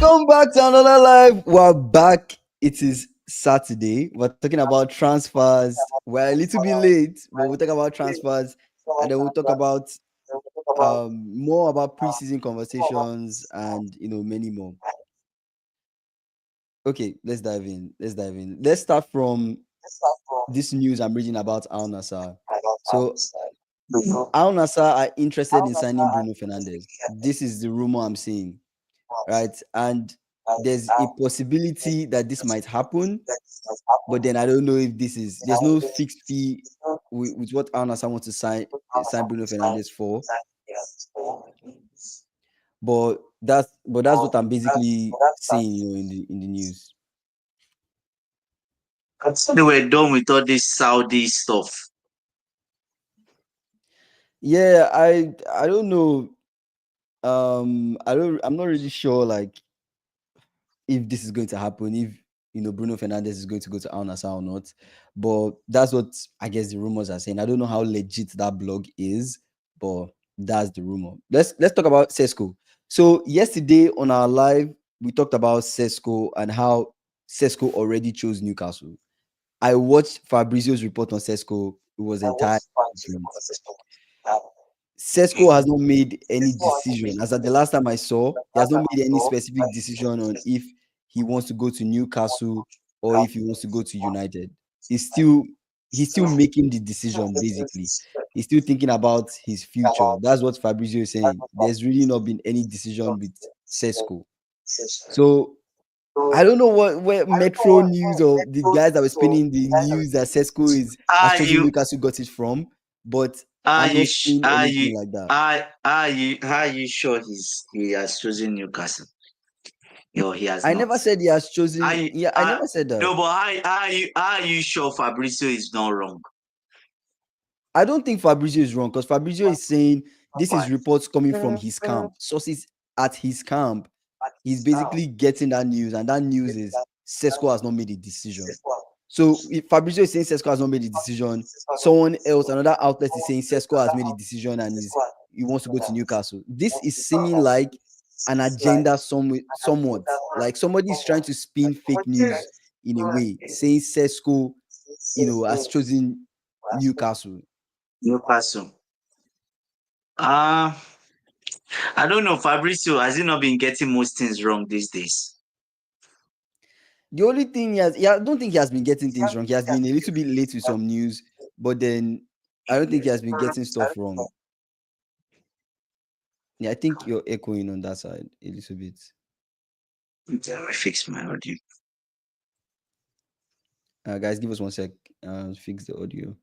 Welcome back to another live. We're back. It is Saturday. We're talking about transfers. We're a little bit late, but we'll talk about transfers and then we'll talk about more about preseason conversations and many more. Okay, let's dive in. Let's start from this news I'm reading about Al Nassr. So Al Nassr are interested in signing Bruno Fernandes. This is the rumor I'm seeing, right? And there's a possibility that this might happen, but then I don't know if there's no fixed fee with what Al Nassr wants to sign Bruno Fernandes for. But that's what I'm basically seeing, in the news. They were done with all this Saudi stuff. Yeah, I don't know. I'm not really sure like if this is going to happen, if Bruno Fernandes is going to go to Al Nassr or not. But that's what I guess the rumors are saying. I don't know how legit that blog is, but that's the rumor. Let's talk about Sesko. So yesterday on our live, we talked about Sesko and how Sesko already chose Newcastle. I watched Fabrizio's report on Sesko. It was entirely different. Sesko has not made any decision. As at the last time I saw, he has not made any specific decision on if he wants to go to Newcastle or if he wants to go to United. He's still making the decision, basically. He's still thinking about his future. That's what Fabrizio is saying. There's really not been any decision with Sesko. So I don't know where Metro News or the guys that were spinning the news that Sesko has chosen Newcastle got it from, but I'm not seeing anything like that. Are you sure he has chosen Newcastle? No, he has I not. never said he has chosen. I never said that. No, but are you sure Fabrizio is not wrong? I don't think Fabrizio is wrong because Fabrizio is saying this is reports coming from his camp, sources at his camp. He's basically getting that news, and that news is Sesko has not made a decision. So if Fabrizio is saying Sesko has not made a decision, someone else, another outlet is saying Sesko has made a decision and he wants to go to Newcastle. This is seeming like an agenda somewhat. Like somebody is trying to spin fake news in a way, saying Sesko, has chosen Newcastle. I don't know. Fabrizio, has he not been getting most things wrong these days? The only thing I don't think he has been getting things wrong. He has been a little bit late with some news, but then I don't think he has been getting stuff wrong. Yeah, I think you're echoing on that side a little bit. I fix my audio. Guys, give us 1 sec. Fix the audio.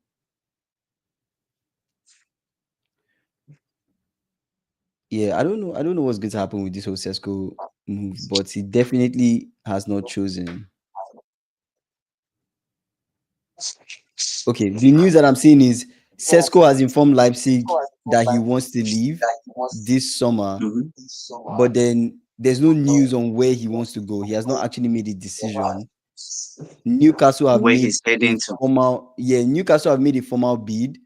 Yeah, I don't know what's going to happen with this whole Sesko move, but he definitely has not chosen. Okay, the news that I'm seeing is Sesko has informed Leipzig that he wants to leave this summer, but then there's no news on where he wants to go. He has not actually made a decision. Newcastle have made a formal bid,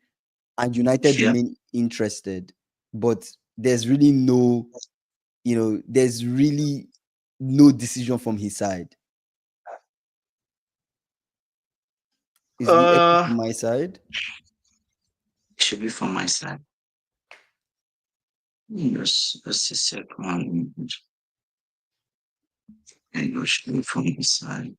and United remain interested, but there's really no decision from his side. Is the echo from my side? It should be from my side. Just a second. And it should be from his side.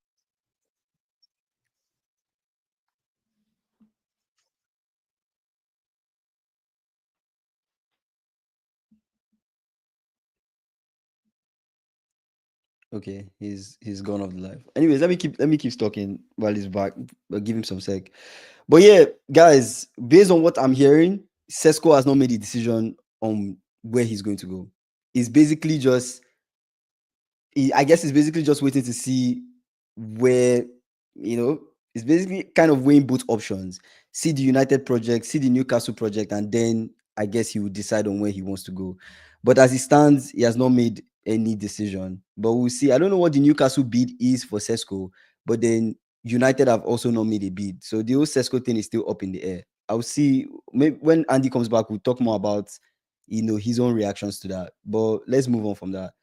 Okay, he's gone off the live. Anyways, let me keep talking while he's back, but give him some sec. But yeah, guys, based on what I'm hearing, Sesko has not made a decision on where he's going to go. He's basically just waiting to see where, it's basically kind of weighing both options. See the United project, see the Newcastle project, and then I guess he will decide on where he wants to go. But as it stands, he has not made any decision. But we'll see. I don't know what the Newcastle bid is for Sesko, but then United have also not made a bid. So the whole Sesko thing is still up in the air. I'll see. Maybe when Andy comes back, we'll talk more about his own reactions to that. But let's move on from that.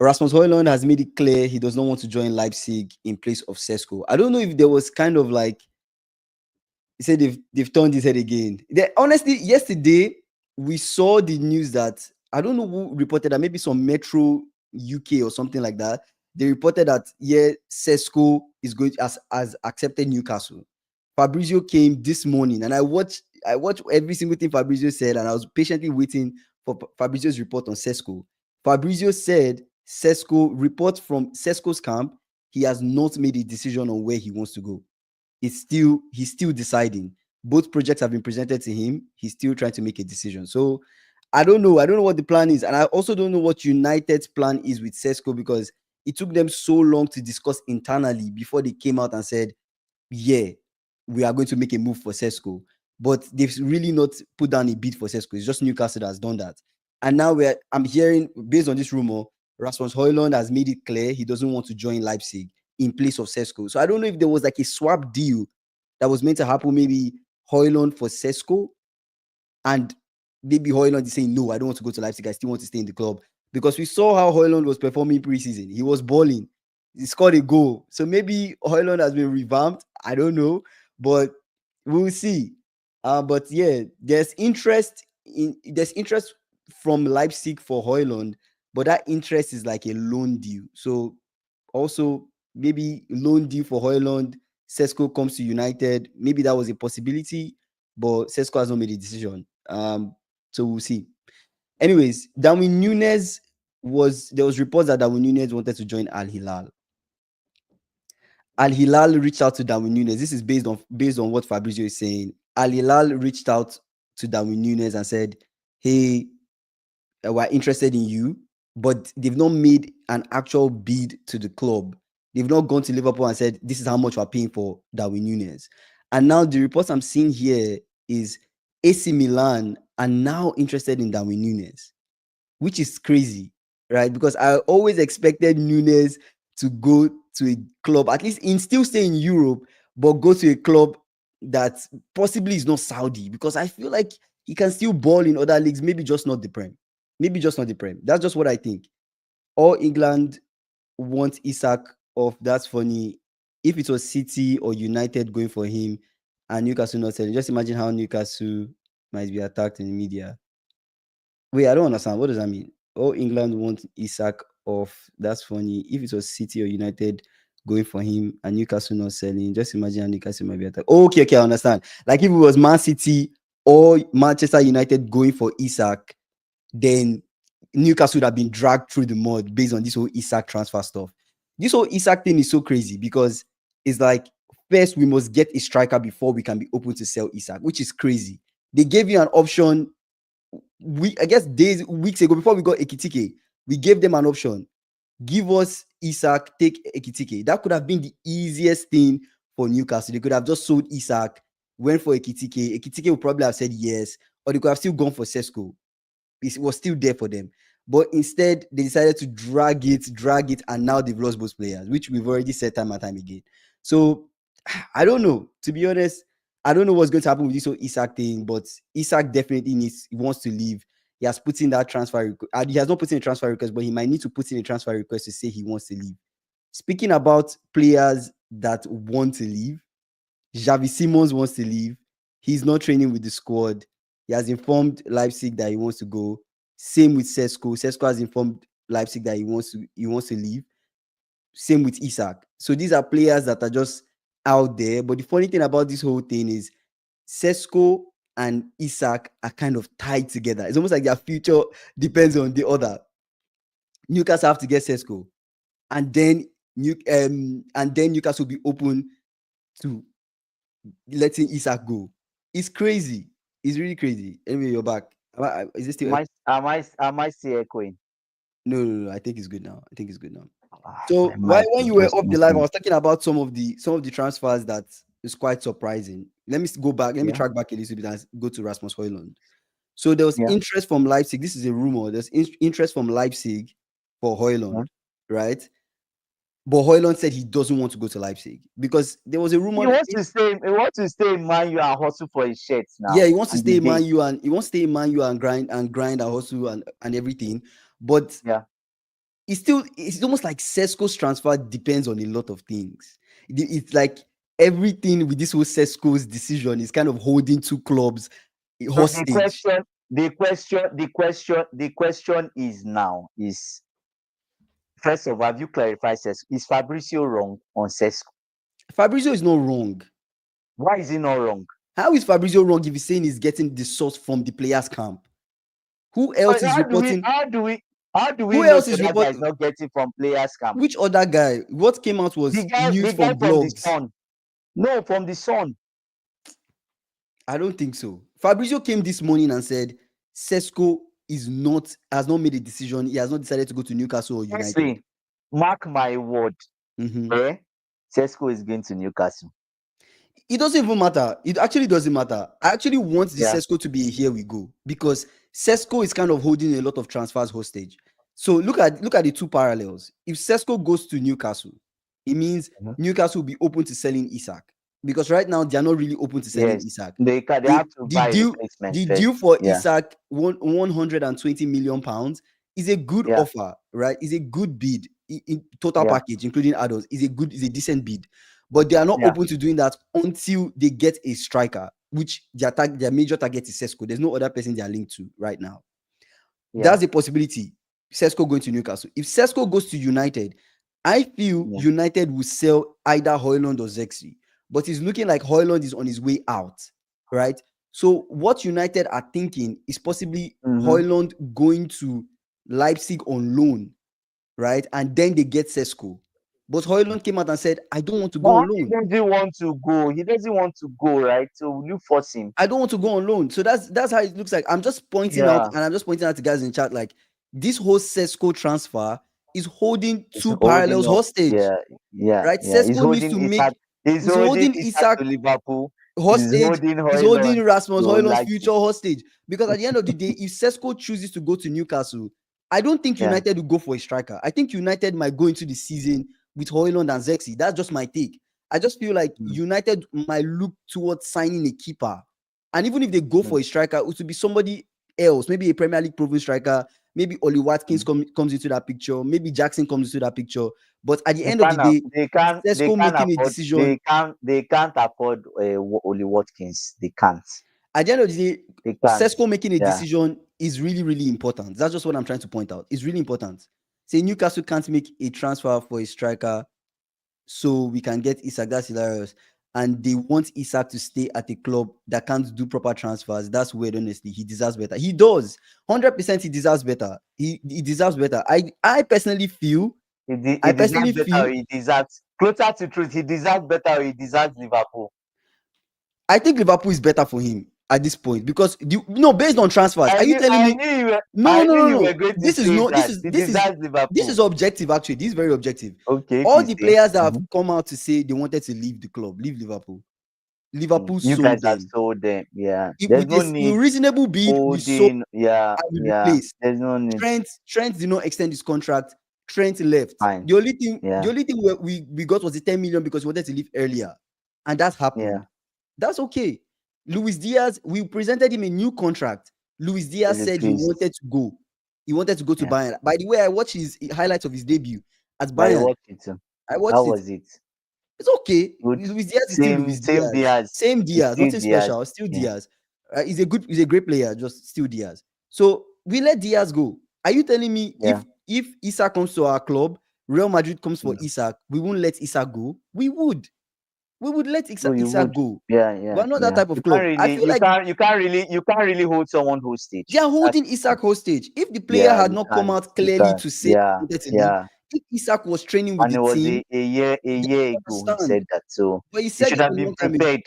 Rasmus Højlund has made it clear he does not want to join Leipzig in place of Sesko. I don't know if there was kind of like, he said they've turned his head again. Honestly, yesterday we saw the news that I don't know who reported that, maybe some Metro UK or something like that. They reported that Sesko is going as accepted Newcastle. Fabrizio came this morning, and I watched every single thing Fabrizio said, and I was patiently waiting for Fabrizio's report on Sesko. Fabrizio said Sesko report from Sesko's camp. He has not made a decision on where he wants to go. He's still deciding. Both projects have been presented to him. He's still trying to make a decision. So I don't know. I don't know what the plan is, and I also don't know what United's plan is with Sesko, because it took them so long to discuss internally before they came out and said, "Yeah, we are going to make a move for Sesko." But they've really not put down a bid for Sesko. It's just Newcastle that has done that. And now I'm hearing, based on this rumor, Rasmus Højlund has made it clear he doesn't want to join Leipzig in place of Sesko. So I don't know if there was like a swap deal that was meant to happen, maybe Højlund for Sesko, and maybe Højlund is saying, no, I don't want to go to Leipzig. I still want to stay in the club. Because we saw how Højlund was performing preseason. He was balling. He scored a goal. So maybe Højlund has been revamped. I don't know. But we'll see. But yeah, there's interest from Leipzig for Højlund, but that interest is like a loan deal. So also maybe loan deal for Højlund, Sesko comes to United. Maybe that was a possibility, but Sesko has not made a decision. So we'll see. Anyways, Darwin Nunez there was reports that Darwin Nunez wanted to join Al Hilal. Al Hilal reached out to Darwin Nunez. This is based on what Fabrizio is saying. Al Hilal reached out to Darwin Nunez and said, "Hey, we're interested in you," but they've not made an actual bid to the club. They've not gone to Liverpool and said, "This is how much we're paying for Darwin Nunez." And now the reports I'm seeing here is AC Milan are now interested in Darwin Nunez, which is crazy, right? Because I always expected Nunez to go to a club, at least still stay in Europe, but go to a club that possibly is not Saudi, because I feel like he can still ball in other leagues, maybe just not the Prem. Maybe just not the Prem. That's just what I think. All England wants Isak off. That's funny. If it was City or United going for him and Newcastle not selling, just imagine how Newcastle might be attacked in the media. Wait, I don't understand. What does that mean? All England want Isak off. That's funny. If it was City or United going for him and Newcastle not selling, just imagine how Newcastle might be attacked. Okay, I understand. Like if it was Man City or Manchester United going for Isak, then Newcastle would have been dragged through the mud based on this whole Isak transfer stuff. This whole Isak thing is so crazy because it's like, first we must get a striker before we can be open to sell Isak, which is crazy. They gave you an option weeks ago, before we got Ekitike. We gave them an option. Give us Isak, take Ekitike. That could have been the easiest thing for Newcastle. They could have just sold Isak, went for Ekitike. Ekitike would probably have said yes, or they could have still gone for Sesko. It was still there for them. But instead, they decided to drag it, and now they've lost both players, which we've already said time and time again. So I don't know. To be honest, I don't know what's going to happen with this whole Isak thing, but Isak definitely wants to leave. He has put in that transfer. He has not put in a transfer request, but he might need to put in a transfer request to say he wants to leave. Speaking about players that want to leave, Xavi Simons wants to leave. He's not training with the squad. He has informed Leipzig that he wants to go. Same with Sesko. Sesko has informed Leipzig that he wants to leave. Same with Isak. So these are players that are just out there. But the funny thing about this whole thing is Sesko and Isak are kind of tied together. It's almost like their future depends on the other. Newcastle have to get Sesko, and then Newcastle will be open to letting Isak go. It's crazy. It's really crazy. Anyway, you're back. Is it still? Am I still echoing? No. I think it's good now. My So mic when is you were just off the live, I messing. was talking about some of the transfers that is quite surprising. Let me go back. Let me Yeah, track back a little bit and go to Rasmus Højlund. So there was yeah, interest from Leipzig. This is a rumor. There's interest from Leipzig for yeah. Højlund, right? But Højlund said he doesn't want to go to Leipzig because there was a rumor. He wants to stay in Man U and hustle for his shirts Yeah, now he wants to and stay the in Man game. U and grind and hustle and everything. But Yeah, it's almost like Sesko's transfer depends on a lot of things. It's like everything with this whole Sesko's decision is kind of holding two clubs So hostage. the question is now is first of all, have you clarified Sesko? Is Fabrizio wrong on Sesko? Fabrizio is not wrong. Why is he not wrong? How is Fabrizio wrong if he's saying he's getting the source from the players' camp? Who else is reporting? How do we Who know else so is that guy is reporting? not getting from players camp? Which other guy? What came out was news The guy from from the blogs. Sun. No, from the Sun. I don't think so. Fabrizio came this morning and said Sesko has not made a decision. He has not decided to go to Newcastle or United. See, mark my word. Mhm. Sesko is going to Newcastle. It doesn't even matter. It actually doesn't matter. I actually want the Yeah. Sesko to be a here we go, because Sesko is kind of holding a lot of transfers hostage. So look at the two parallels. If Sesko goes to Newcastle, it means Mhm. Newcastle will be open to selling Isak, because right now they are not really open to selling Yes, Isak. they have to The buy a deal replacement the first. deal for Yeah. Isak, 120 million pounds, is a good Yeah. offer, right? Is a good bid in total Yeah. package, including add-ons. Is a decent bid. But they are not Yeah. open to doing that until they get a striker, which their major target is Sesko. There's no other person they are linked to right now. Yeah. That's a possibility. Sesko going to Newcastle. If Sesko goes to United, I feel Yeah. United will sell either Højlund or Zexi. But it's looking like Højlund is on his way out, right? So what United are thinking is possibly Mhm. Højlund going to Leipzig on loan, right? And then they get Sesko. But Højlund came out and said, I don't want to go But on he loan. doesn't want to go. He doesn't want to go, right? So will you force him? I don't want to go on loan. So that's how it looks like. I'm just pointing out, and I'm just pointing out to guys in chat, like this whole Sesko transfer is holding He's two holding parallels up. hostage, Yeah. right? Yeah. He's Sesko needs to holding make, He's he's holding Isak Isak to Liverpool. He's hostage. holding He's holding Højlund Rasmus to Højlund's Leipzig. future hostage. Because at the end of the day, if Sesko chooses to go to Newcastle, I don't think Yeah. United will go for a striker. I think United might go into the season with Højlund and Zexi. That's just my take. I just feel like United might look towards signing a keeper. And even if they go for a striker, it would be somebody else, maybe a Premier League proven striker. Maybe Oli Watkins comes into that picture. Maybe Jackson comes into that picture. But at the end of the day, Sesko making a decision. They can't afford Oli Watkins. They can't. At the end of the day, They can't. Sesko making a decision is really, really important. That's just what I'm trying to point out. It's really important. Say Newcastle can't make a transfer for a striker, so we can get Isak. That's hilarious. And they want Isak to stay at a club that can't do proper transfers. That's weird, honestly. He deserves better. He does. 100% he deserves better. He deserves better. I personally feel He deserves better. He deserves closer to truth. He deserves better. He deserves Liverpool. I think Liverpool is better for him at this point, because based on transfers. Are you telling me? No. This is objective. Actually, this is very objective. Okay. All the players that have come out to say they wanted to leave the club, leave Liverpool. You guys have sold them. Yeah. There's no need. Reasonable bid, we sold. Yeah. Replaced. There's no need. Trent did not extend his contract. Trent left. Fine. The only thing we got was the 10 million because we wanted to leave earlier, and that happened. Yeah. That's okay. Luis Diaz, we presented him a new contract. Luis Diaz said he wanted to go. He wanted to go to Bayern. By the way, I watched his highlights of his debut at Bayern. I watched it. How was it? It's okay. Luis Diaz is still Luis Diaz. Same Diaz. Nothing special. Still Diaz. He's a great player. Just still Diaz. So we let Diaz go. Are you telling me if Isak comes to our club, Real Madrid comes for Isak, we won't let Isak go? We would let Isak go. Yeah. We're not that type of club. I feel you can't really hold someone hostage. They are holding Isak hostage. If the player had not come out clearly to say if Isak was training with the team, a year ago he said that. So but he should have been prepared.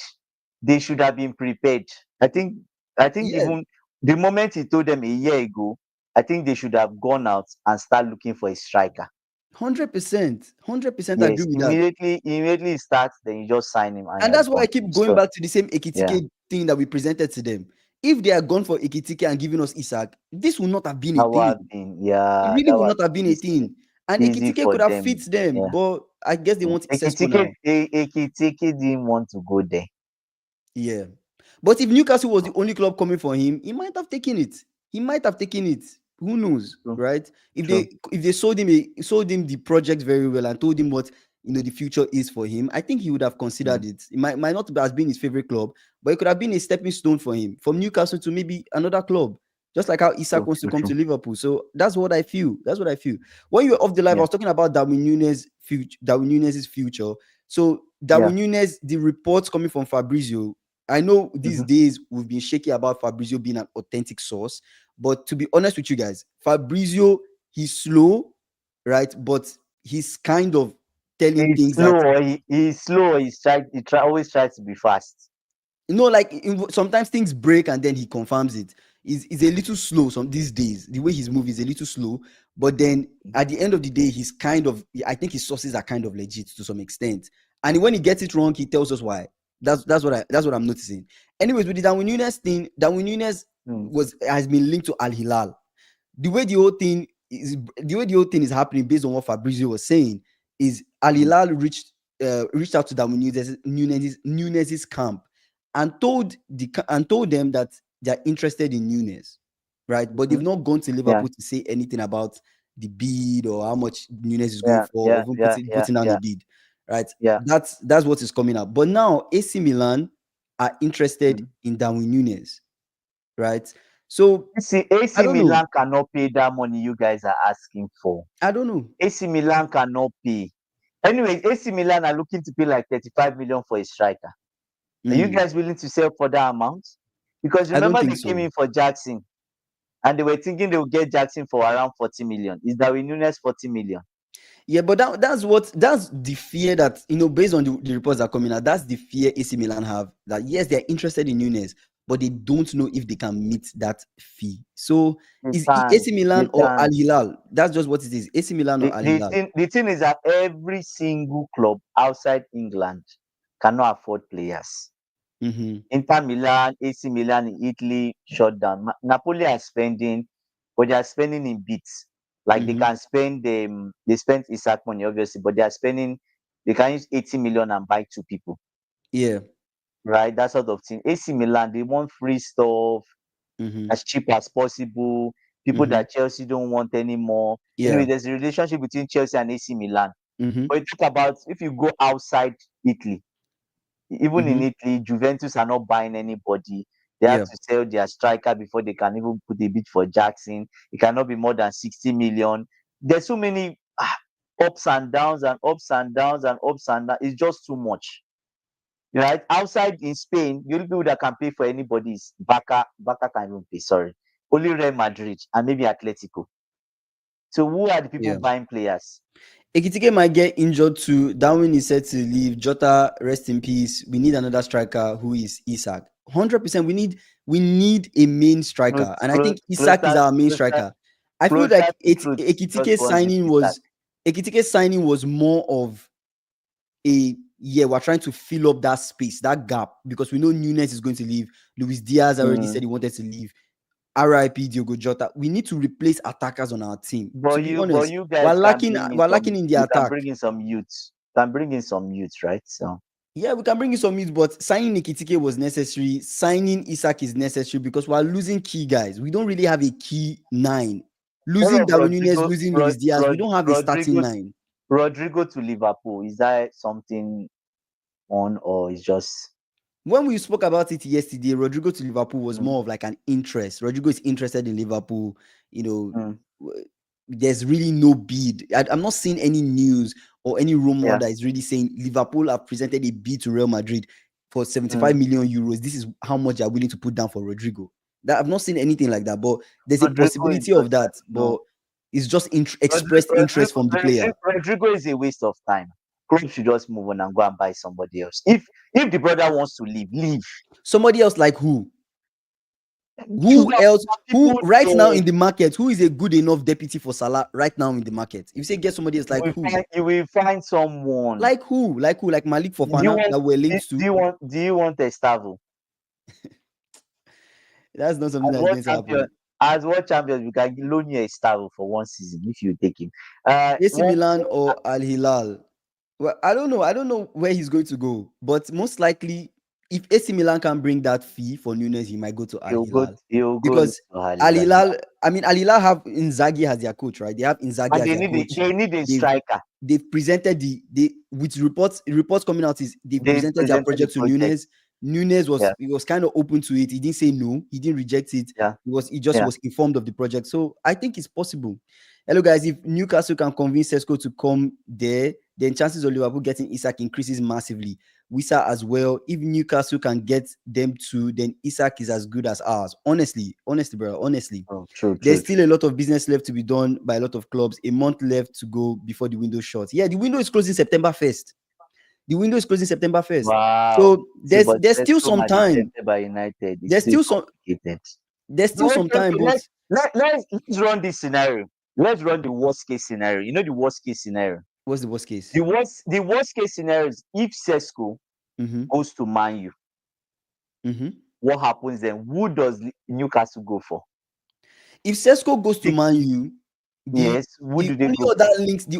They should have been prepared. I think even the moment he told them a year ago, I think they should have gone out and start looking for a striker. 100%. I agree with that. Immediately he starts, then you just sign him. And that's why I keep going back to the same Ekitike thing that we presented to them. If they are gone for Ekitike and giving us Isak, this will not have been a thing. It really will not have been a thing. And Ekitike could have fit them, but I guess they want Sesko now. Ekitike didn't want to go there. Yeah. But if Newcastle was the only club coming for him, he might have taken it. Who knows, True. right? If True. they sold him the project very well and told him what the future is for him, I think he would have considered Mm. it. It might not have been his favorite club, but it could have been a stepping stone for him from Newcastle to maybe another club. Just like how Isak True. wants to True. come to True. Liverpool. So that's what I feel. That's what I feel. When you were off the live, I Yeah. was talking about Darwin Nunez's future. So Yeah. Darwin Nunez, the reports coming from Fabrizio, I know these Mm-hmm. days we've been shaky about Fabrizio being an authentic source, but to be honest with you guys, Fabrizio, he's slow, right? But he's kind of telling He's things slow. that, He's slow. Always tries to be fast. like sometimes things break and then he confirms it. He's a little slow some these days. The way he's moving is a little slow, but then at the end of the day, he's kind of, I think his sources are kind of legit to some extent. And when he gets it wrong, he tells us why. That's what I'm noticing. Anyways, with the Darwin Nunez thing, Darwin Nunez Mm. has been linked to Al Hilal. The way the whole thing is happening based on what Fabrizio was saying is Al Mm. Hilal reached out to Darwin Nunez's camp and told them that they're interested in Nunez, right? But they've Mhm. not gone to Yeah. Liverpool to say anything about the bid or how much Nunez is going Yeah. for, or Yeah. even Yeah. Yeah. putting down a Yeah. bid, right? Yeah. That's what is coming up. But now AC Milan are interested Mm. in Darwin Nunez, right? So I AC don't know. Milan cannot pay that money you guys are asking for. I don't know. AC Milan cannot pay. Anyway, AC Milan are looking to pay like 35 million for a striker. Are you Mm, guys willing to sell for that amount? Because I don't remember think they came so. in for Jackson and they were thinking they would get Jackson for around 40 million. Is Darwin Nunez 40 million? Yeah, but that's the fear that, based on the reports that are coming out, that's the fear AC Milan have, that yes, they're interested in Nunes, but they don't know if they can meet that fee. So They is it can't. AC They Milan or Al can't. Hilal? That's just what it is. AC Milan or Al Hilal. The thing is that every single club outside England cannot afford players. Mm-hmm. Inter Milan, AC Milan in Italy shut down. Napoli are spending, but they are spending in bits. Like they Mm-hmm. can spend they spend Isak money obviously, but they can use 80 million and buy two people, Yeah. right? That sort of thing. AC Milan, they want free stuff Mm-hmm. as cheap as possible. People Mm-hmm. that Chelsea don't want anymore. Anyway, Yeah. there's a relationship between Chelsea and AC Milan. Mm-hmm. But you talk about if you go outside Italy, even in Mm-hmm. Italy, Juventus are not buying anybody. They have Yeah. to sell their striker before they can even put a bid for Jackson. It cannot be more than 60 million. There's so many ups and downs and ups and downs and ups and downs. It's just too much. Right? Outside in Spain, the only people that can pay for anybody is Barca. Barca can even pay, sorry. Only Real Madrid and maybe Atletico. So who are the people Yeah. buying players? Ekitike might get injured too. Darwin is set to leave. Jota, rest in peace. We need another striker who is Isak. 100%. We need a main striker, and I think Isak is Closer, our main closer, striker. I feel closer like to truth. Just Ekitike's go on with signing Isak. was more of a, yeah, we're trying to fill up that space, that gap, because we know Nunes is going to leave. Luis Diaz already said he wanted to leave. RIP Diogo Jota. We need to replace attackers on our team. To be But honest, you we're guys can lacking bring in we're some. lacking in the You can attack. bring in some youths. Can bring in some youths, right? So Yeah, we can bring in some youth, but signing Nikitike was necessary. Signing Isak is necessary because we're losing key guys. We don't really have a key nine. what Losing of Darwin Nunez, losing Luis Diaz, we don't have a starting Rodrigo nine. Rodrigo to Liverpool? Is that something on or is just When we spoke about it yesterday, Rodrigo to Liverpool was mm, more of like an interest. Rodrigo is interested in Liverpool. You know, mm, there's really no bid. I'm not seeing any news or any rumor yeah? that is really saying Liverpool have presented a bid to Real Madrid for 75 Mm. million euros. This is how much they're willing to put down for Rodrigo. That I've not seen anything like that, but there's a Rodrigo is possibility of just that. no. But it's just expressed interest from the player. Rodrigo is a waste of time. Club should just move on and go and buy somebody else. If the brother wants to leave, leave. Somebody else like who? Should Who go and else? find Who people right now there. in the market? Who is a good enough deputy for Salah right now in the market? If you say get somebody else, like who? You will find someone. Like who? Like who? Like Malik Do you Fofana want that we're linked to? do you want Estavo? That's not something As that's world going to champion, happen. as world champions, we can loan you Estavo for one season if you take him. AC One Milan or Al Hilal? Well, I don't know. I don't know where he's going to go, but most likely if AC Milan can bring that fee for Nunez, he might go to Al Hilal He'll go because to Al Al Hilal. Hilal. I mean, Al Hilal have Inzaghi as their coach, right? They have Inzaghi And as their coach. they need a They've striker. they've presented with reports coming out is they presented their project to Nunez. Nunez was kind of open to it. He didn't say no. He didn't reject it. Yeah. He just was informed of the project. So I think it's possible. Hello guys, if Newcastle can convince Sesko to come there, then chances of Liverpool getting Isak increases massively. Wisa as well. If Newcastle can get them to, then Isak is as good as ours. Honestly, bro. Honestly. Oh, true. There's still a lot of business left to be done by a lot of clubs. A month left to go before the window shuts. Yeah, the window is closing September 1st. The window is closing September 1st. Wow. So there's still some time. There's still some time. But let's run this scenario. Let's run the worst case scenario. You know the worst case scenario. What's the worst case? The worst case scenario is if Sesko goes to Man U. What happens then? Who does Newcastle go for? If Sesko goes to Man U, the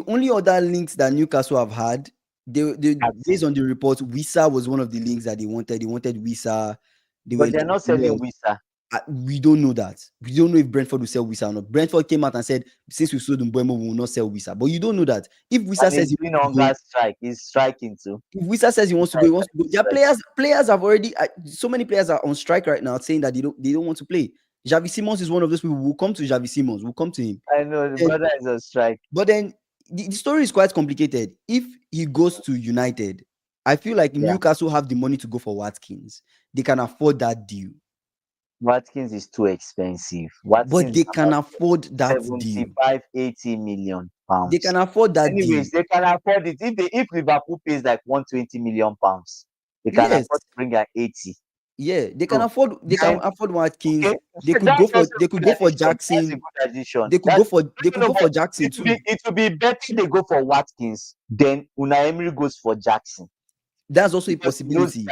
only other links that Newcastle have had, they based on the report, Wisa was one of the links that they wanted. They wanted Wisa. But they're not selling Wisa. We don't know that. We don't know if Brentford will sell Wisa or not. Brentford came out and said, since we sold Mbeumo, we will not sell Wisa. But you don't know that. If Wisa says he's been on gas strike, he's striking too. If Wisa says he wants to go, he wants to go. Their players have already. So many players are on strike right now, saying that they don't want to play. Xavi Simons is one of those people. We'll come to Xavi Simons. We'll come to him. I know the brother is on strike. But then the story is quite complicated. If he goes to United, I feel like Newcastle have the money to go for Watkins. They can afford that deal. Watkins is too expensive. But they can afford that 75-80 million pounds. They can afford that Anyways, deal. They can afford it. If Liverpool pays like 120 million pounds, they can afford to bring at 80. Yeah, they can afford Watkins. Okay. They could go for Jackson. They could go for Jackson too. It would be better they go for Watkins than Unai Emery goes for Jackson. That's also a possibility.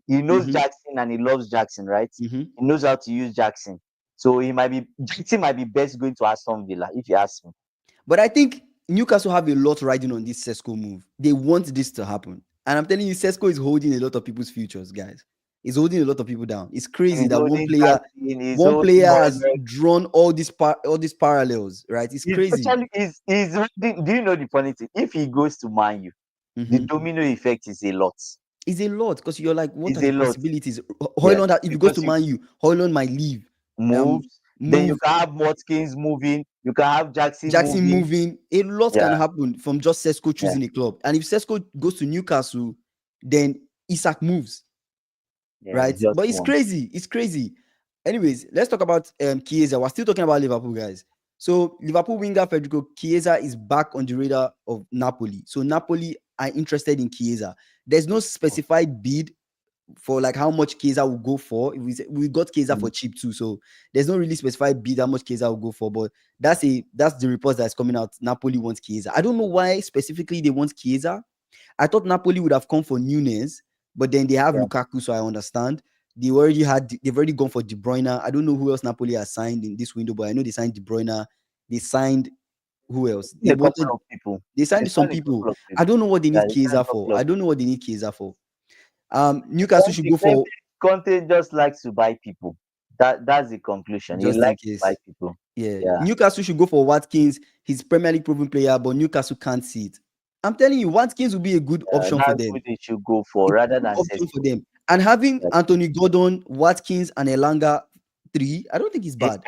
He knows Jackson and he loves Jackson, right? He knows how to use Jackson. So Jackson might be best going to Aston Villa, if you ask me. But I think Newcastle have a lot riding on this Sesko move. They want this to happen. And I'm telling you, Sesko is holding a lot of people's futures, guys. He's holding a lot of people down. It's crazy that one player has drawn all these parallels, right? It's crazy. Do you know the funny thing? If he goes to Man U, the domino effect is a lot. It's a lot because you're like, what are the possibilities? Højlund, if you go to Man U, Højlund might leave. Moves. Then you can have Watkins moving. You can have Jackson moving. A lot can happen from just Sesko choosing a club. And if Sesko goes to Newcastle, then Isak moves. Right? But it's crazy. It's crazy. Anyways, let's talk about Chiesa. We're still talking about Liverpool, guys. So Liverpool winger Federico Chiesa is back on the radar of Napoli. So Napoli are interested in Chiesa. There's no specified bid for like how much Chiesa will go for. We got Chiesa for cheap too, so there's no really specified bid how much Chiesa will go for. But that's the report that's coming out. Napoli wants Chiesa. I don't know why specifically they want Chiesa. I thought Napoli would have come for Nunez, but then they have Lukaku, so I understand. They've already gone for De Bruyne. I don't know who else Napoli has signed in this window, but I know they signed De Bruyne. They signed who else? They signed some people. I don't know what they need Chiesa for. I don't know what they need Chiesa for. Newcastle should go for. Conte just likes to buy people. That's the conclusion. He likes to buy people. Yeah. Newcastle should go for Watkins. He's Premier League proven player, but Newcastle can't see it. I'm telling you, Watkins will be a good option for them. They should go for rather than option for them. And having Anthony Gordon, Watkins, and Elanga 3, I don't think it's bad.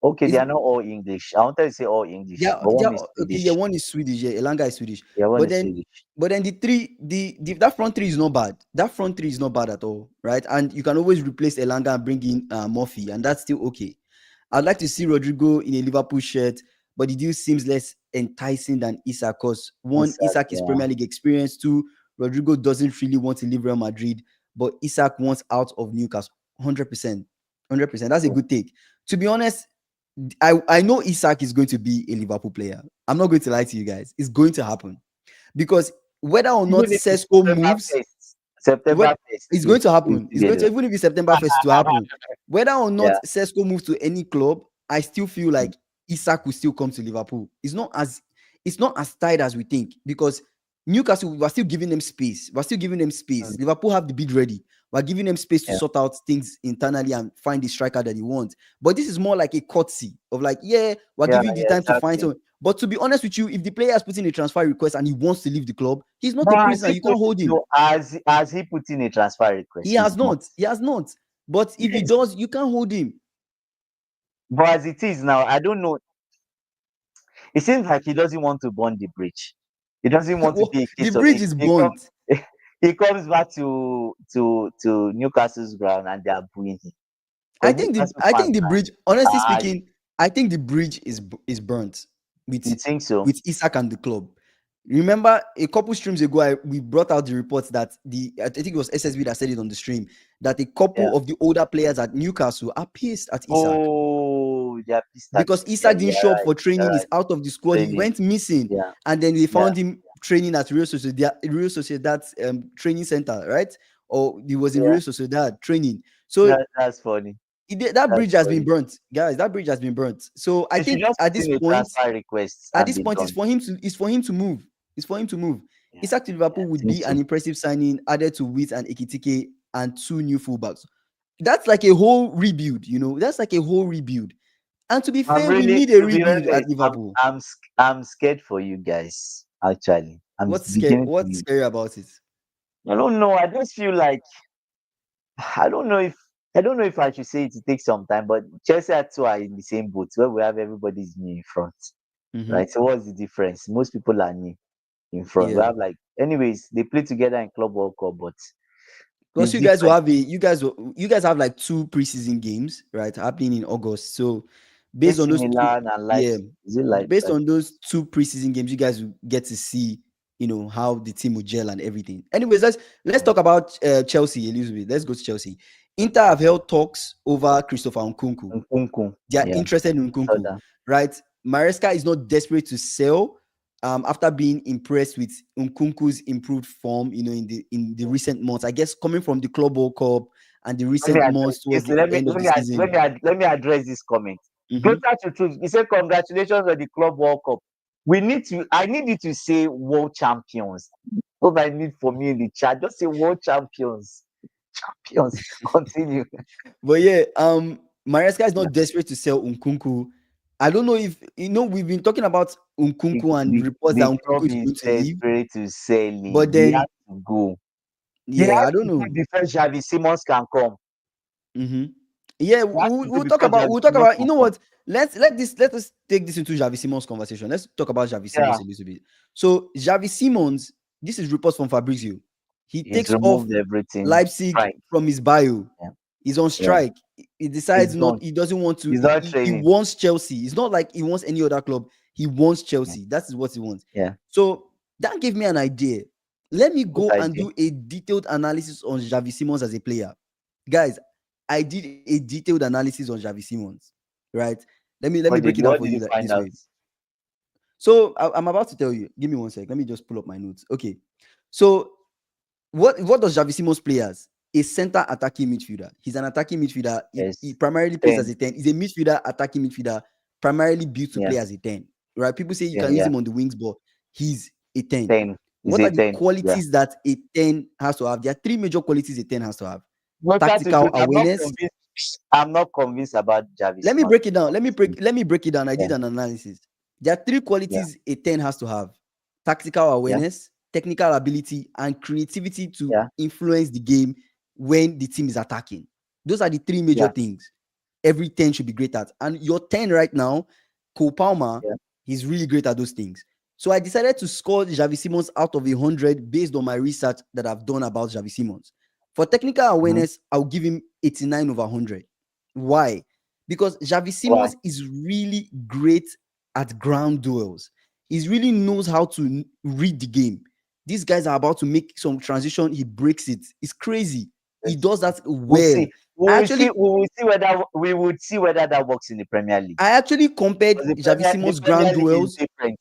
Okay, they are not all English. I wanted to say all English. One is Swedish. Yeah, Elanga is Swedish. But then that front three is not bad. That front three is not bad at all, right? And you can always replace Elanga and bring in Murphy, and that's still okay. I'd like to see Rodrigo in a Liverpool shirt, but the deal seems less enticing than Isak because one, Isak is Premier League experience. Two, Rodrigo doesn't really want to leave Real Madrid, but Isak wants out of Newcastle. 100%. That's a good take. To be honest, I know Isak is going to be a Liverpool player. I'm not going to lie to you guys. It's going to happen. Because whether or not Sesko moves, it's going to happen. It's going to, even if it's September 1st to happen. Whether or not Sesko moves to any club, I still feel like Isak will still come to Liverpool. It's not as tight as we think because Newcastle, we're still giving them space. Liverpool have the bid ready. We're giving them space to Yeah. sort out things internally and find the striker that they want. But this is more like a courtesy of like, yeah, we're Yeah, giving you the yeah, time to find exactly. someone. But to be honest with you, if the player has put in a transfer request and he wants to leave the club, he's not But a has prisoner. he You can't put hold him. no, has he put in a transfer request? He He's has not. not. He has not. But if he Yes. does, you can't hold him. But as it is now, I don't know. It seems like he doesn't want to burn the bridge. He doesn't want to be a The case of bridge is burnt. he comes back to Newcastle's ground and they are booing him. I Because think the Newcastle I fans think the now, bridge, honestly ah, speaking, I think the bridge is burnt with you think so? with Isak and the club. Remember a couple streams ago, we brought out the reports that I think it was SSB that said it on the stream that a couple Yeah. of the older players at Newcastle are pissed at Isak Oh, they are pissed at because him. Yeah, Isak didn't you're show up right. for You're training. He's right. out of the squad. He Training. went missing, Yeah. and then they Yeah. found him training at Real Sociedad's training center, right? Or he was in Yeah. Real Sociedad training. So That's funny. that bridge That's has been funny. burnt, guys. That bridge has been burnt. So I They should think just at put this in a point, transfer request and be it's done. for him to move. It's for him to move. Yeah. Isak to Liverpool I would think be an so. impressive signing added to Witt and Ekitike and 2 new fullbacks. That's like a whole rebuild, That's like a whole rebuild. And to be I'm fair, we really, need a to be rebuild at honest, Liverpool. I'm scared for you guys. Actually, I'm beginning to What's be. scary about it? I don't know. I just feel like I don't know if I should say it takes some time, but Chelsea and two are in the same boat where we have everybody's new in front, Mm-hmm. right? So what's the difference? Most people are new in front. We Yeah. have like, anyways, they play together in Club World Cup, but Plus, it's different. you guys have like 2 preseason games, right, happening in August. So based on AC those two, Milan and yeah, Leipzig. Is it like based on those 2 preseason games, you guys will get to see, how the team will gel and everything. Anyways, let's talk about Chelsea a little bit. Let's go to Chelsea. Inter have held talks over Christopher Nkunku. Nkunku? They are Yeah, interested in I saw Nkunku, that. right? Maresca is not desperate to sell. After being impressed with Nkunku's improved form, in the recent months, I guess coming from the Club World Cup and the Let me recent address. months towards the Let me end of let the me ad- season. let me address this comment. Mhm. Closer to truth, he said congratulations on the Club World Cup. I need you to say world champions. What I need for me in the chat, just say world champions. Champions. Continue. But yeah, Maresca is not desperate to sell Nkunku. I don't know if we've been talking about The, Nkunku and the, reports that the Nkunku club is is going to leave. desperate to sell him. But He has then, to go. He yeah, has I don't to go know. before Xavi Simons can come. Mm-hmm. Yeah, He has to go we'll talk before about Xavi Simons you can know come. what? Let us take this into Xavi Simons conversation. Let's talk about Xavi Yeah. Simons a little bit. So Xavi Simons, this is reports from Fabrizio. He He's takes off removed everything. Leipzig Right. from his bio. Yeah. He's on Yeah. strike. He decides He's done. he doesn't want to. He's not He training. wants Chelsea. It's not like he wants any other club. He wants Yeah. Chelsea. That is what he wants. Yeah. So that gave me an idea. Let me go Good and idea. do a detailed analysis on Xavi Simons as a player. Guys, I did a detailed analysis on Xavi Simons, right? Let me break it down What for did you you find this out? way. So I'm about to tell you. Give me 1 sec. Let me just pull up my notes. Okay. So what does Xavi Simons play as? A center attacking midfielder. He's an attacking midfielder. He Yes. primarily plays 10. as a 10. He's a midfielder, attacking midfielder, primarily built to Yeah. play as a 10. Right? People say you Yeah. can use Yeah. him on the wings, but he's a 10. 10. He's What a are the 10. Yeah. qualities that a 10 has to have? There are 3 major qualities a 10 has to have. Closer to Tactical truth, awareness. I'm not convinced about Xavi Let me Simons. break it down. Let me break it down. I Yeah. did an analysis. There are 3 Yeah. qualities a 10 has to have: tactical Yeah. awareness, technical ability, and creativity to Yeah. influence the game when the team is attacking. Those are the 3 major Yeah. things every 10 should be great at. And your 10 right now, Cole Palmer, Yeah. he's really great at those things. So I decided to score Xavi Simons out of 100 based on my research that I've done about Xavi Simons. For technical awareness, I'll give him 89 over 100. Why? Because Xavi Why? Simons is really great at ground duels. He really knows how to read the game. These guys are about to make some transition. He breaks it. It's crazy. He Yes. does that We'll well. see. We would see whether that works in the Premier League. I actually compared Because Xavi Simons' the Premier ground League is duels. different.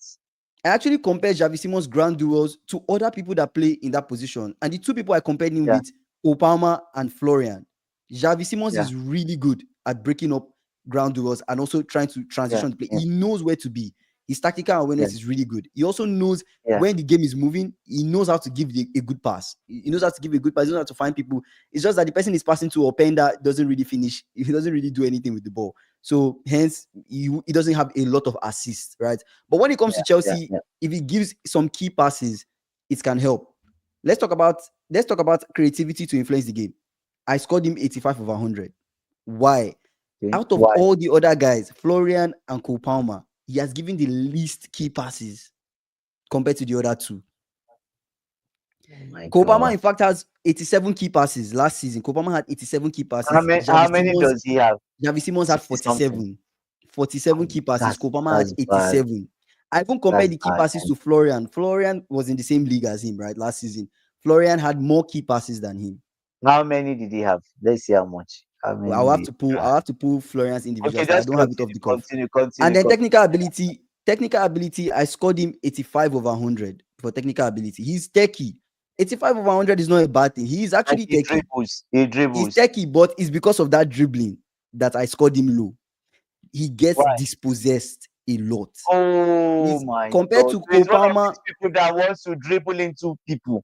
I actually compared Xavi Simons' ground duels to other people that play in that position. And the 2 people I compared him Yeah. with, Opalma and Florian. Xavi Simons Yeah. is really good at breaking up ground duels and also trying to transition Yeah. the play. Yeah. He knows where to be. His tactical awareness Yeah. is really good. He also knows Yeah. when the game is moving, he knows how to give a good pass. He knows how to give a good pass. He knows how to find people. It's just that the person is passing to Openda doesn't really finish. He doesn't really do anything with the ball. So hence, he doesn't have a lot of assists, right? But when it comes to Yeah. Chelsea, Yeah. if he gives some key passes, it can help. Let's talk about creativity to influence the game. I scored him 85 over 100. Why? Okay. Out of Why? all the other guys, Florian and Cole Palmer, he has given the least key passes compared to the other two. Oh my Cole Palmer, God. in fact, has 87 key passes last season. Cole Palmer had 87 key passes. How many does he have? Xavi Simons had 60 something. 47. 47 Oh, key passes. Cole Palmer had that's bad. 87. I even compared That's the key bad, passes man. to Florian. Florian was in the same league as him, right? Last season. Florian had more key passes than him. How many did he have? Let's see how much. How many I'll have did to pull. I'll have to pull Florian's individual Okay, stat. I just don't have it off the cuff. And continue. then technical ability. Technical ability, I scored him 85 over 100 for technical ability. He's techie. 85 over 100 is not a bad thing. He is And actually he techie. dribbles. He He's dribbles. techie, but it's because of that dribbling that I scored him low. He gets Why? dispossessed a lot. Oh my Compared God. to So Cole he's one of Palmer, these people that wants to dribble into people.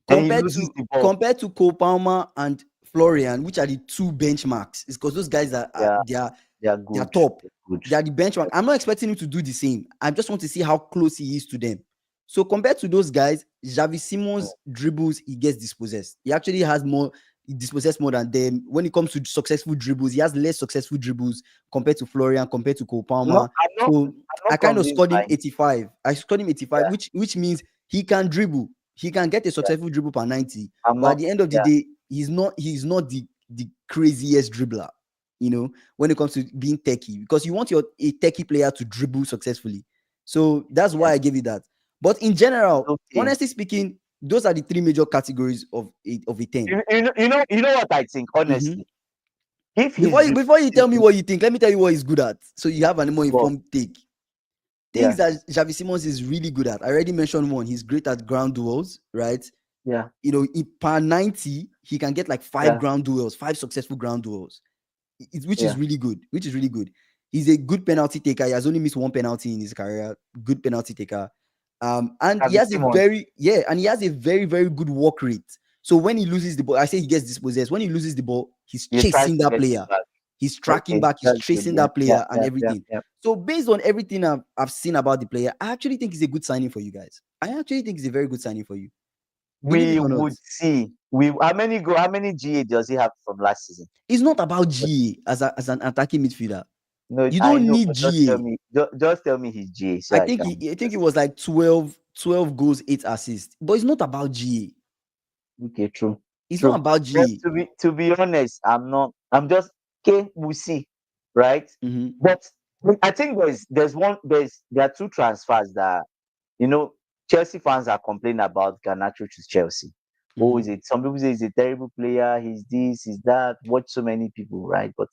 Then he loses the ball. compared to Cole Palmer and Florian, which are the two benchmarks, it's because those guys are Yeah, they are they are good. top. They're good. They are the benchmark. I'm not expecting him to do the same. I just want to see how close he is to them. So compared to those guys, Xavi Simons dribbles, he gets dispossessed. He actually has more, he dispossessed more than them. When it comes to successful dribbles, he has less successful dribbles compared to Florian, compared to Cole Palmer. So I kind of convinced scored him by 85. I scored him 85, Yeah. which means he can dribble. He can get a successful dribble per 90. I'm But at not. the end of the Yeah. day, he's not the craziest dribbler, when it comes to being techie, because you want a techie player to dribble successfully. So that's why I gave it that. But in general, Okay. honestly speaking, those are the three major categories of a 10. You know what I think, honestly. If he's Before you tell me what you think, let me tell you what he's good at, so you have a more Go on. informed take. Things that Xavi Simons is really good at. I already mentioned one. He's great at ground duels, right? Yeah. Per 90, he can get like 5 ground duels, 5 successful ground duels, which is really good. He's a good penalty taker. He has only missed 1 penalty in his career. Good penalty taker. And he has a very, very good work rate. So when he loses the ball, I say he gets dispossessed. When he loses the ball, he's chasing that player. He's tracking back. He's chasing that player and everything. So based on everything I've seen about the player, I actually think he's a good signing for you guys. I actually think he's a very good signing for you. We would see. How many GA does he have from last season? It's not about GA as an attacking midfielder. No, you don't need GA. Just tell me his GA. So I think it was like 12 goals, 8 assists. But it's not about GA. Okay, true. It's not about GA. To be honest, I'm just okay. We'll see, right? Mm-hmm. But I think there are 2 transfers that Chelsea fans are complaining about Garnacho to Chelsea. Mm-hmm. Oh, is it? Some people say he's a terrible player. He's this, he's that. Watch so many people, right? But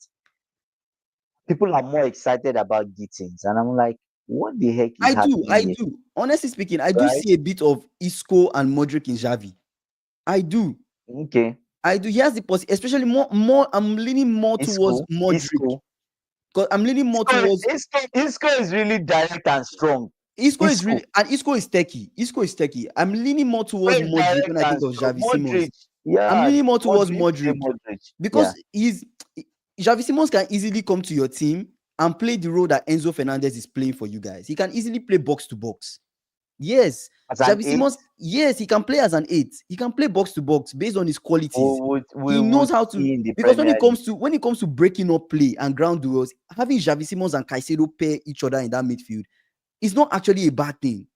people are more excited about Gittins, and I'm like, what the heck is happening? I do. Honestly speaking, I do see a bit of Isco and Modric in Xavi. I do. Okay. I do. He has the possibility, especially more. I'm leaning more towards Modric. Because I'm leaning more towards Isco is really direct and strong. Isco is techie. I'm leaning more towards Modric when I think of Xavi Simons. Yeah, I'm leaning more towards Modric because Xavi Simons can easily come to your team and play the role that Enzo Fernandez is playing for you guys. He can easily play box to box. Yes. Xavi Simons, yes, he can play as an 8. He can play box to box based on his qualities. He knows how to, because when it comes to breaking up play and ground duels, having Xavi Simons and Caicedo pair each other in that midfield, it's not actually a bad thing.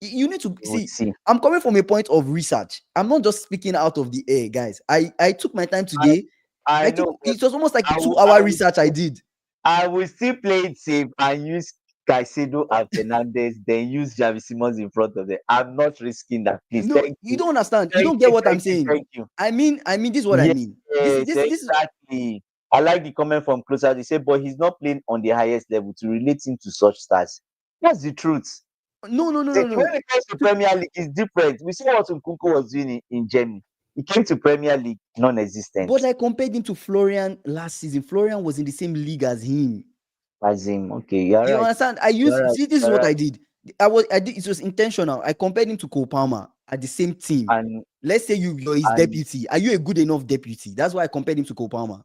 You need to see. I'm coming from a point of research. I'm not just speaking out of the air, guys. I took my time today. I know. It was almost like a 2-hour research I did. I will still play it safe and use Caicedo and Fernandez, then use Xavi Simons in front of them. I'm not risking that. Please, no, you don't understand. You don't get what I'm saying. Thank you. I mean, this is what I mean. Yes, exactly. I like the comment from Closer. They say, but he's not playing on the highest level to relate him to such stars. That's the truth. No. When it comes to Premier League, it's different. We saw what Nkunku was doing in Germany. He came to Premier League non-existent. But I compared him to Florian last season. Florian was in the same league as him. Azim, okay, you're You right. understand? I You're used right. see this is You're what I right. did. I did it was intentional. I compared him to Cole Palmer at the same team. And Let's say you're his and deputy. Are you a good enough deputy? That's why I compared him to Cole Palmer.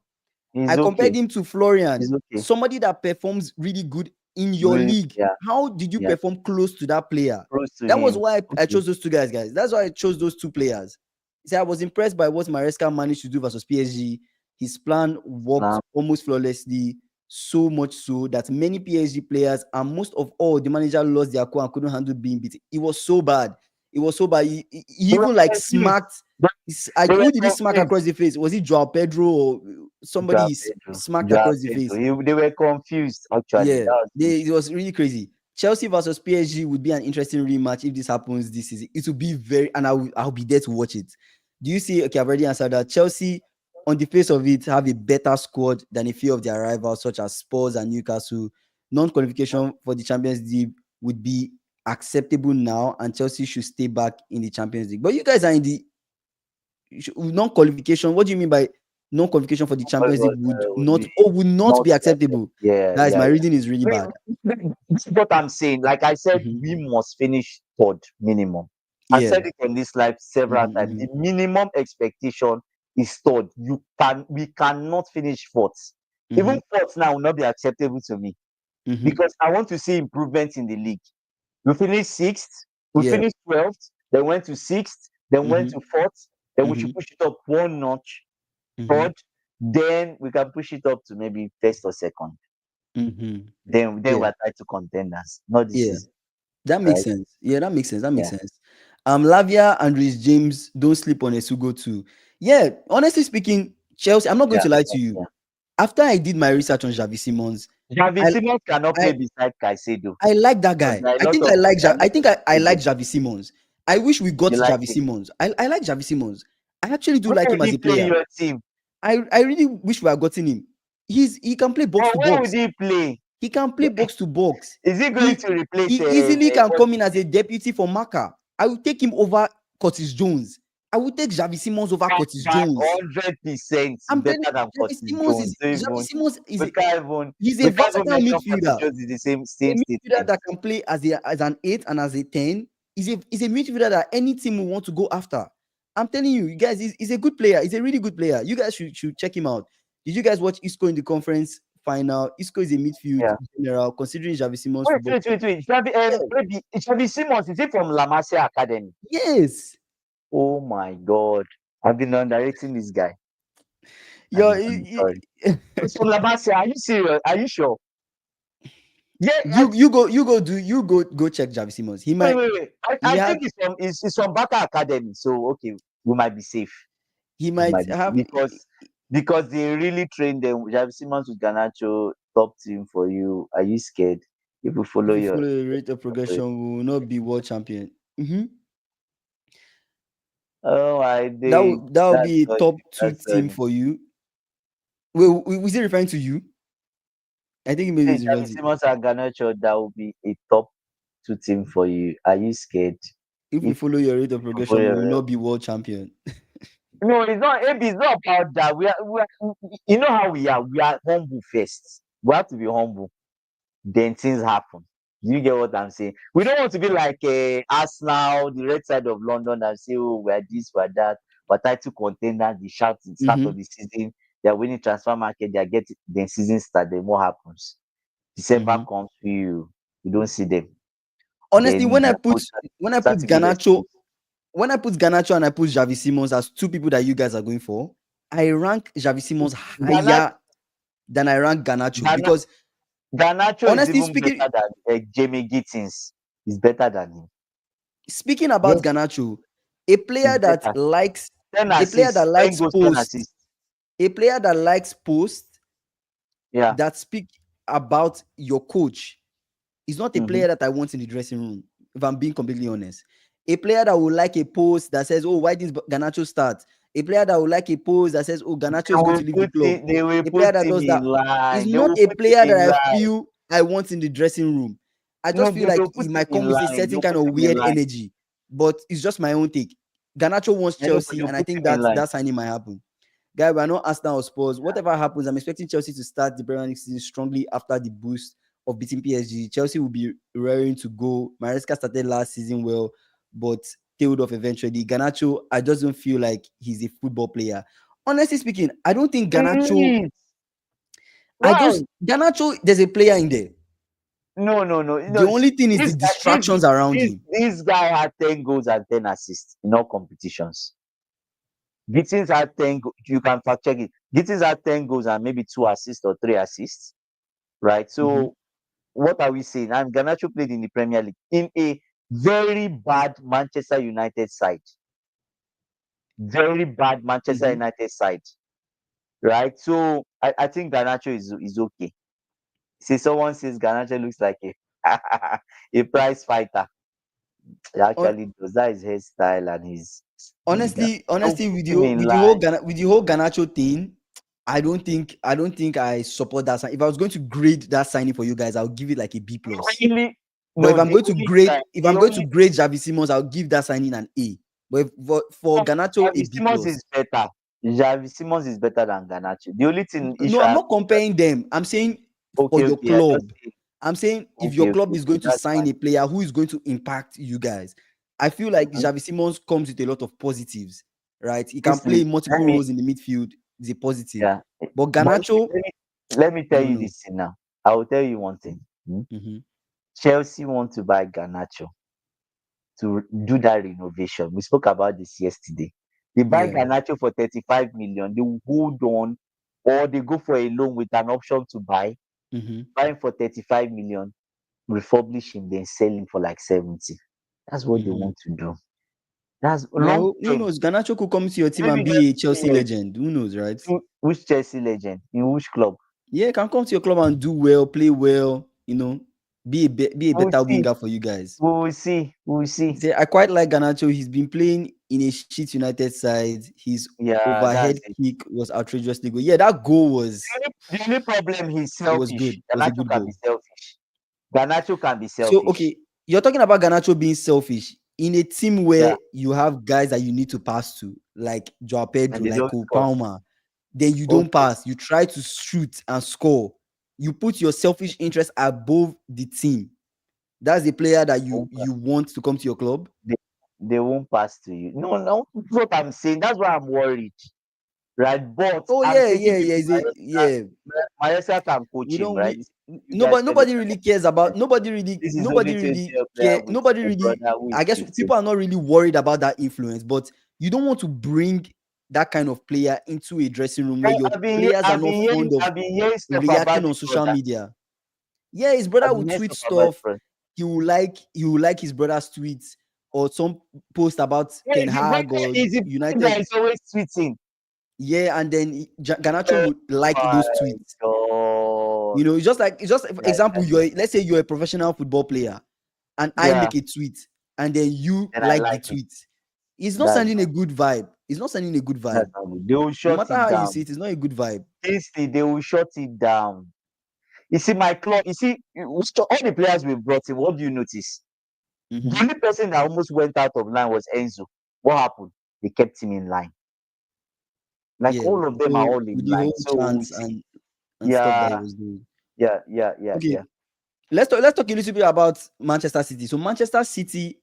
I he's compared okay. him to Florian, He's okay. somebody that performs really good in your Really, league. yeah, How did you yeah. perform close to that player? Close to That was him. why I Okay. chose those two guys. That's why I chose those two players. See, I was impressed by what Maresca managed to do versus PSG. His plan worked Now, almost flawlessly, so much so that many PSG players and most of all the manager lost their cool and couldn't handle being beaten. It was so bad. It was so bad. He they were even like confused. smacked. They, they were Who did he smack confused. across the face? Was it Joao Pedro or somebody Joao he Pedro. smacked Joao across the Pedro. face? They were confused, actually. Yeah, That was the it issue. was really crazy. Chelsea versus PSG would be an interesting rematch if this happens this season. It will be very, and I'll be there to watch it. Do you see? Okay, I've already answered that. Chelsea, on the face of it, have a better squad than a few of their rivals, such as Spurs and Newcastle. Non-qualification for the Champions League would be acceptable now, and Chelsea should stay back in the Champions League. But you guys are in the non-qualification. What do you mean by non-qualification for the What Champions League was, would not be or would not not be accepted. acceptable? Yeah, Guys, yeah, my yeah. reading is really bad. This is what I'm saying. Like I said, Mhm. we must finish third minimum. I Yeah. said it on this live several Mhm, times. mhm, The minimum expectation is third. We cannot finish fourth. Even mhm, fourth now will not be acceptable to me mhm. because I want to see improvements in the league. We finished sixth, we Yeah. finished 12th, then went to sixth, then went Mhm, to fourth, then we should mhm, push it up one notch, mhm, third, then we can push it up to maybe first or second. mhm. Then Yeah. we're tied to contenders, not this Yeah. season, That makes right? sense. Yeah, that makes sense. That makes Yeah. sense. Lavia and Rhys James don't sleep on Esugo too. Yeah, honestly speaking, Chelsea, I'm not going Yeah, to lie to yeah, you. yeah. After I did my research on Xavi Simons, Xavi I Simons cannot I play beside Caicedo I like that because guy. I think I like there are a I lot think of I like mistakes. Xavi Simons. I wish we got You like Xavi him. Simons. I like Xavi Simons. I actually do Where like would him as he a play in player. your team? I really wish we had gotten him. He can play box Or to where would box. he play? He can play box to box. Is he going He to replace he easily can come in Dempsey? as a deputy for Maka. I will take him over Curtis Jones. I will take Xavi Simons over Curtis By Jones. 100% I'm telling better than you, Xavi Curtis Simons Jones. is Xavi Simons is We a, can't even he's a we can't even versatile mention Curtis midfielder. Jones in the A same midfielder statement. that can play as an 8 and as a 10. Is a midfielder that any team will want to go after. I'm telling you, you guys, he's a good player. He's a really good player. You guys should check him out. Did you guys watch Isco in the conference final? Isco is a midfield Yeah. general, considering Xavi Simons' football. Wait. Xavi Simons, is he from La Masia Academy? Yes. Oh my God. I've been underrating this guy. Yo, Sorry. He's from La Masia. Are you serious? Are you sure? Yeah. you go check Xavi Simons. He might Wait. he I has think he's from Baka Academy. So okay, we might be safe. he We might might be safe. have Because they really trained them. Xavi Simons with Garnacho, top team for you. Are you scared? If we follow if you your follow the rate of progression, we will not be world champion. Mhm. oh my That days. will That's be a funny. top two That's team funny. for you. Wait, was he referring to you? I think maybe Hey, he's referring Xavi to Simons and Garnacho, that will be a top two team for you. Are you scared? if we If follow your rate of you follow progression, we will your not be world champion. no, it's not. Maybe it's not about that. You know how we are. We are humble first. We have to be humble. Then things happen. Do you get what I'm saying? We don't want to be like Arsenal, the red side of London, and say, "Oh, we're this, we're that." But title contenders, the shout at the start of Mhm, the season, they're winning transfer market, they're getting then season start. Then what happens? December mhm. comes to you don't see them. Honestly, Then they're when I start put to give Ganacho excuse. and I put Javi Simons as two people that you guys are going for, I rank Javi Simons Ghana, higher than I rank Ganacho Ghana, because Garnacho is honestly even speaking, better than Jamie Gittins. Is better than him. speaking about Yes, Ganacho, a he's player that better. likes Ten a player that assists, 10 likes goals, 10 posts, assists. a player that likes posts Yeah. that speak about your coach is not a Mm-hmm. player that I want in the dressing room, if I'm being completely honest. A player that will like a post that says, "Oh, why didn't Ganacho start?" A player that will like a post that says, "Oh, Ganacho is going to leave the club." They will A put player that him does in that is line. They not will a put him player that in I line. feel I want in the dressing room. I No, just feel like they'll put he him might in come with a line. certain They'll kind put of him in weird line. energy, but it's just my own take. Ganacho wants I know, but Chelsea, they'll and I put think him in line. that signing might happen. Guy, we're not Arsenal or Spurs. Whatever happens, I'm expecting Chelsea to start the Premier League season strongly after the boost of beating PSG. Chelsea will be raring to go. Maresca started last season well, but tailed off eventually. Garnacho, I just don't feel like he's a football player. Honestly speaking, I don't think Garnacho. Please. Wow. Garnacho, there's a player in there. No. The only thing is the This distractions around him. this guy had 10 goals and 10 assists in all competitions. Gittins had 10. You can fact check it. Gittins had 10 goals and maybe 2 assists or 3 assists, right? So what are we saying? And Garnacho played in the Premier League in a very bad Manchester United side. Very bad Manchester United side, right? So I think Garnacho is okay. See, someone says Garnacho looks like a prize fighter. He actually does. That is his hairstyle and his. Honestly, with in the whole Garnacho thing, I don't think I support that sign. If I was going to grade that signing for you guys, I'll give it like a B plus. Really? But if No, I'm the going to only grade, time- if the I'm going to only- grade Xavi Simons, I'll give that signing an A. But for Garnacho, a Xavi B Simons plus. is better. Xavi Simons is better than Garnacho. The only thing No, I'm not comparing them. I'm saying for your I just club. say- I'm saying if your club is going to that's sign fine. a player who is going to impact you guys, I feel like Xavi Simons comes with a lot of positives, right? He can Listen, play multiple let me- roles in the midfield. It's a positive. Yeah. But But Garnacho, let me tell I don't you know. this thing now. I will tell you one thing. Mhm. Chelsea want to buy Garnacho to do that renovation. We spoke about this yesterday. They buy Yeah. Garnacho for 35 million. They will hold on, or they go for a loan with an option to buy. Mhm. Buy him for 35 million, refurbish him, then sell him for like 70. That's what they Mhm. want to do. That's long Well, who term. knows? Garnacho could come to your team Maybe and be a next Chelsea year. legend. Who knows, right? Which Chelsea legend? In which club? Yeah, can come to your club and do well, play well, be a We'll better see. winger for you guys. We will see. We will see. See, I quite like Garnacho. He's been playing in a shit United side. His Yeah, overhead that's it. kick was outrageously good. Yeah, that goal was The only problem, he's it was good. selfish. It was a Garnacho good can goal. be selfish. Garnacho can be So selfish. okay, you're talking about Garnacho being selfish in a team where Yeah. you have guys that you need to pass to, like Joao Pedro, they like don't Cole score. Palmer. Then you don't Okay. pass. You try to shoot and score. You put your selfish interest above the team. That's the player that you want to come to your club. They won't pass to you. No, that's what I'm saying. That's why I'm worried. Right? But Oh I'm yeah, taking yeah. Yeah. Maresca can coach We him, don't. right? We You guys nobody really cares about. Nobody this is only 20 really year player care. with Nobody a really. brother who is I guess 15. people are not really worried about that influence, but you don't want to bring that kind of player into a dressing room where your players are not fond of I've been hearing stuff about reacting on his social brother. media. Yeah, his brother I've will been hearing tweet stuff about his stuff. brother. He will like his brother's tweets or some post about Ten Hag or The United. brother is always tweeting. Yeah, and then Garnacho would like those tweets. God. It's just for example, let's say you're a professional football player and I Yeah. make a tweet and then you And I like the like it. tweet. It's not That's sending a good vibe. It's not sending a good vibe. That's not good. They will No shut matter it how you down. see it, it's not a good vibe. Instantly, they will shut it down. You see, my club, all the players we brought in, what do you notice? Mhm. The only person that almost went out of line was Enzo. What happened? They kept him in line. Like Yeah, all of them are all in with the line. whole So chance and stuff that he was doing. yeah. Okay, let's talk a little bit about Manchester City. So Manchester City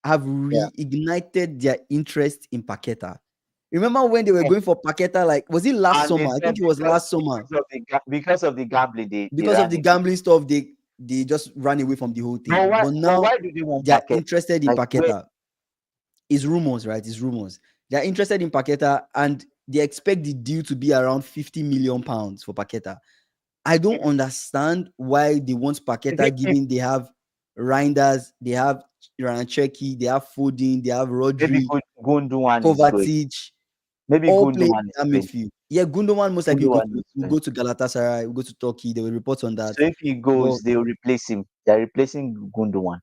have reignited their interest in Paqueta. Remember when they were going for Paqueta? Like, was it last And they summer? I said think it was last summer. because of the gambling, they Because of ran the it. gambling stuff, they just ran away from the whole thing. But now why do they want they are Paqueta? interested in Like, Paqueta. It's rumors, right? It's rumors. They are interested in Paqueta and they expect the deal to be around £50 million for Paqueta. I don't understand why they want Paqueta, given they have Reinders, they have Rancheki, they have Foden, they have maybe Rodri, Gundogan is going. Kovacic, Maybe all playing Gundogan in is that going. midfield. Yeah, Gundogan most likely Gundogan is will going. go to Galatasaray, will go to Turkey. There will reports on that. So if he goes, But they will replace him. They're replacing Gundogan.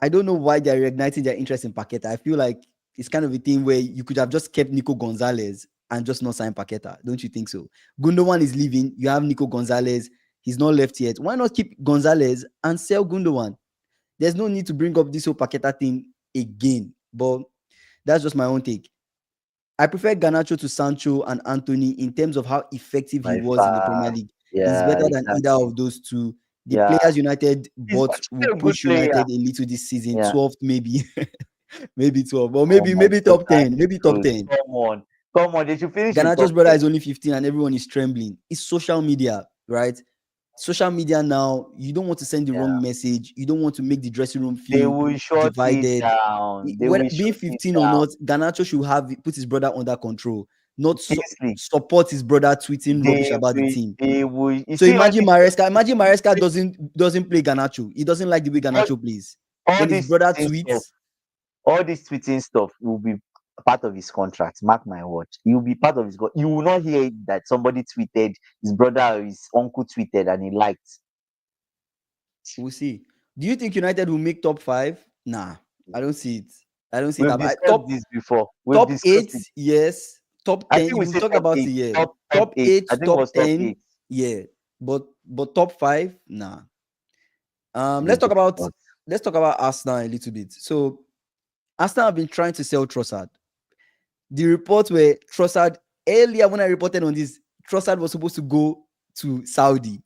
I don't know why they're reigniting their interest in Paqueta. I feel like it's kind of a thing where you could have just kept Nico Gonzalez and just not signed Paqueta. Don't you think so? Gundogan is leaving. You have Nico Gonzalez. He's not left yet. Why not keep Gonzalez and sell Gundogan? There's no need to bring up this whole Paqueta thing again. But that's just my own take. I prefer Garnacho to Sancho and Anthony in terms of how effective he By was in the Premier far. League. He's Yeah, better than either exactly. of those two. The Yeah. players United He's bought will actually a good push player. United a little this season, Yeah. 12th maybe, maybe 12, or Oh my maybe God, top that's 10, the maybe top truth. 10. Come on. Come on. They should finish with Garnacho's top brother 10. is only 15 and everyone is trembling. It's social media, right? Social media now, you don't want to send the Yeah. wrong message. You don't want to make the dressing room They feel will shut it divided. down. They Whether will being shut it 15 or down. not, Garnacho should put his brother under control, not Kingsley, support his brother tweeting rubbish about the team. they will. You So see all imagine these, Maresca. Imagine Maresca doesn't play Garnacho. He doesn't like the way all, Garnacho plays. all Then his this brother tweeting stuff. tweets. All this tweeting stuff will be part of his contract. Mark my word. He will be part of his. You will not hear that somebody tweeted, his brother or his uncle tweeted, and he liked. We'll see. Do you think United will make top five? Nah, I don't see it. I don't see it. We've discussed Top this before. We've top discussed eight, it. yes. Top I 10. think If we we said talk top about it, eight. yeah. Top Top eight. eight, I think it top was top 10, eight. yeah. But top five, nah. Be Let's talk about difficult. Arsenal a little bit. So Arsenal have been trying to sell Trossard. The reports were Trossard earlier when I reported on this. Trossard was supposed to go to Saudi.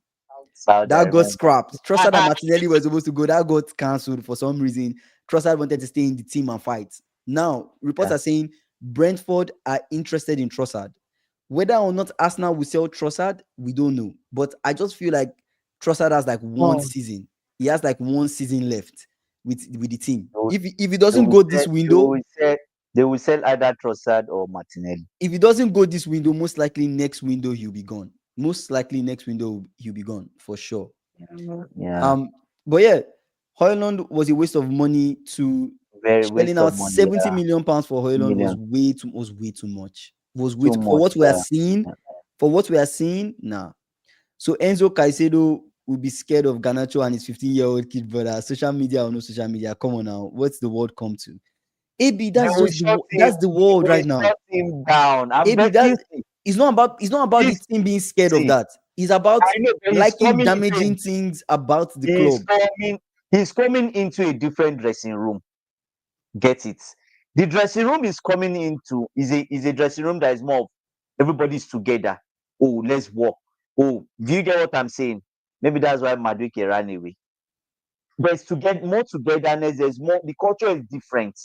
Saudi, I That got remember. scrapped. Trossard and Martinelli were supposed to go. That got cancelled for some reason. Trossard wanted to stay in the team and fight. Now, reports Yeah. are saying Brentford are interested in Trossard. Whether or not Arsenal will sell Trossard, we don't know. But I just feel like Trossard has like one Oh. season. He has like one season left with the team. They will- If he they doesn't will go sell- this they window, will sell- They will sell either Trossard or Martinelli. if he doesn't go this window, most likely next window he'll be gone. Most likely next window he'll be gone for sure. Yeah. But yeah, Højlund was a waste of money. To Very shelling waste out of money. 70 Yeah. million pounds for Højlund was Million. way too much. Was way Too for much. what we are Yeah. seeing. For what we are seeing, nah. So Enzo Caicedo will be scared of Garnacho and his 15-year-old kid brother. Social media or no social media, come on now. What's the world come to? AB, They that's will just shut him. that's the world They right will now. shut him down. I'm AB, begging you. it's not about the This- team being scared of see, that. It's about I know, but he's liking coming into damaging things about the he's club. coming. He's coming into a different dressing room. Get it? The dressing room is coming into is a dressing room that is more of everybody's together. Oh, let's walk. Oh, do you get what I'm saying? Maybe that's why Madueke ran away. But it's to get more togetherness. There's more. The culture is different,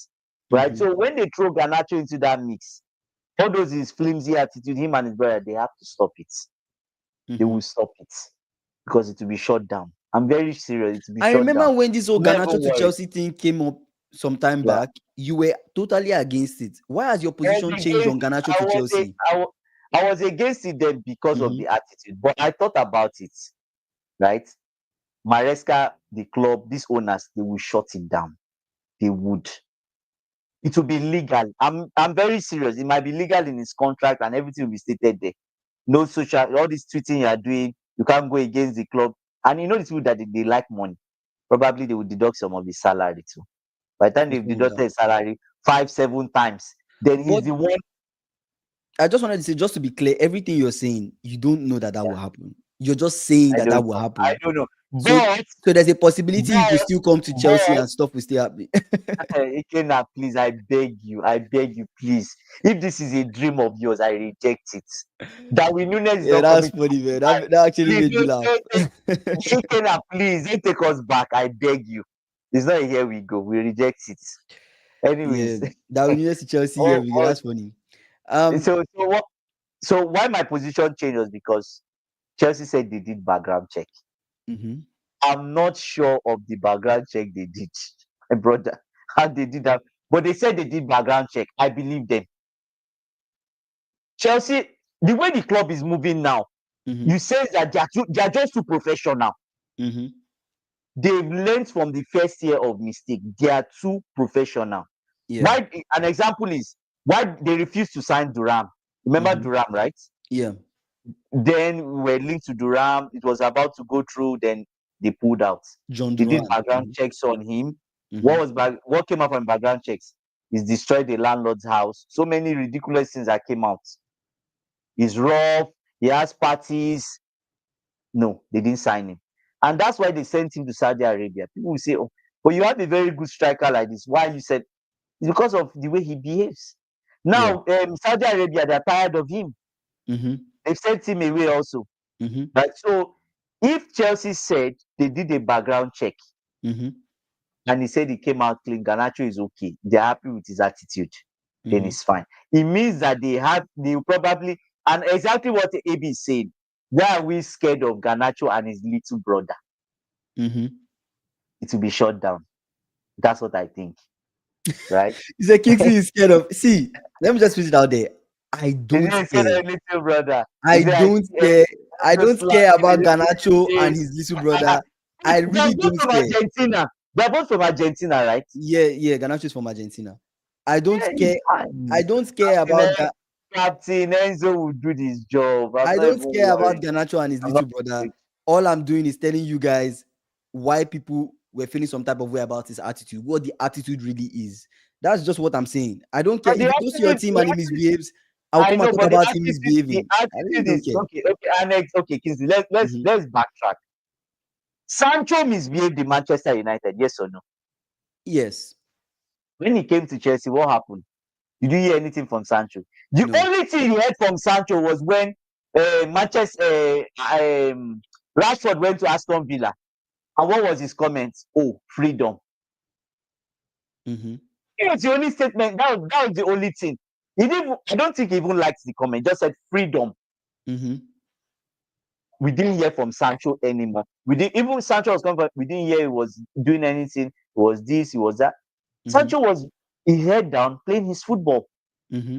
right? Mhm. So when they throw Garnacho into that mix, all those his flimsy attitude, him and his brother, they have to stop it. They Mhm. will stop it because it will be shut down. I'm very serious. It will be I shut remember down. when this whole I'm not Garnacho even to worried. Chelsea thing came up some time Yeah. back. You were totally against it. Why has your position changed on Garnacho to Chelsea? I was against it then because of Mhm. the attitude, but I thought about it, right? Maresca, the club, these owners, they will shut it down. They would. It will be legal. I'm very serious. It might be legal in his contract and everything will be stated there. No social, all this tweeting you are doing, you can't go against the club. And you know these people that they like money. Probably they will deduct some of his salary too. By the time For they've some of deducted that. his salary 5, 7 times, then he's But the one. I just wanted to say, just to be clear, everything you're saying, you don't know that will happen. You're just saying I that don't will know. I happen. don't know. So, But there's a possibility he could but still come to Chelsea but and stuff will still happen. Ikenna, please, I beg you, please. If this is a dream of yours, I reject it. Darwin Nunez is Yeah, not that's coming to funny, man. back. That actually Please made me laugh. Ikenna, please, don't take us back. I beg you. It's not a here we go. We reject it. Yeah, Anyways, that we need to Chelsea. Yeah, oh, we oh, that's funny. Um, so what? So why my position changed was because Chelsea said they did background check. mhm. I'm not sure of the background check they did, my brother, how they did that. But they said they did background check. I believe them. Chelsea, the way the club is moving now, Mhm. you say that they are just too professional. Mhm. They've learned from the first year of mistake. They are too professional. Yeah. Why? An example is why they refused to sign Duram. Remember Mhm. Duram, right? Yeah. Then we were linked to Duram. It was about to go through. Then they pulled out. John They did Duran. background checks on him. Mhm. What came up on background checks? He's destroyed the landlord's house. So many ridiculous things that came out. He's rough. He has parties. No, they didn't sign him. And that's why they sent him to Saudi Arabia. People will say, oh, but you have a very good striker like this. Why you said it's because of the way he behaves. Now, Saudi Arabia, they're tired of him. Mm-hmm. They've sent him away also. Mm-hmm. Right. So if Chelsea said they did a background check Mm-hmm. and he said he came out clean, Garnacho is okay, they're happy with his attitude, then Mm-hmm. it's fine. It means that they probably, and exactly what AB said, why are we scared of Garnacho and his little brother? Mm-hmm. It will be shut down. That's what I think. Right? He said Kingsley is scared of. See, let me just put it out there. I Is don't he scared care. of his little brother? I Is it like don't care. I just don't slap care him a about little Garnacho and bit? his little brother. I They're really both don't from care. Argentina. They're both from Argentina, right? Yeah, Garnacho is from Argentina. I don't Yeah, care. it's I fine. don't care about that. Captain Enzo will do this job. I'm I not don't even care about worried. Garnacho and his I'm not little brother. worried. All I'm doing is telling you guys why people were feeling some type of way about his attitude, what the attitude really is. That's just what I'm saying. I don't care But if he goes to your team and he misbehaves. I'll I come and know, talk but the about him attitude, misbehaving. I really don't is care. okay. Okay, Annex. Okay, Kingsley. Mhm. Let's backtrack. Sancho misbehaved in Manchester United, yes or no? Yes. When he came to Chelsea, what happened? You didn't hear anything from Sancho. The No. only thing you heard from Sancho was when Manchester Rashford went to Aston Villa. And what was his comment? Oh, freedom. Mm-hmm. It was the only statement. That was the only thing. He didn't. I don't think he even liked the comment. Just said freedom. Mm-hmm. We didn't hear from Sancho anymore. We didn't even Sancho was coming. We didn't hear he was doing anything. It was this. It was that. Mm-hmm. Sancho was he head down playing his football. Mm-hmm.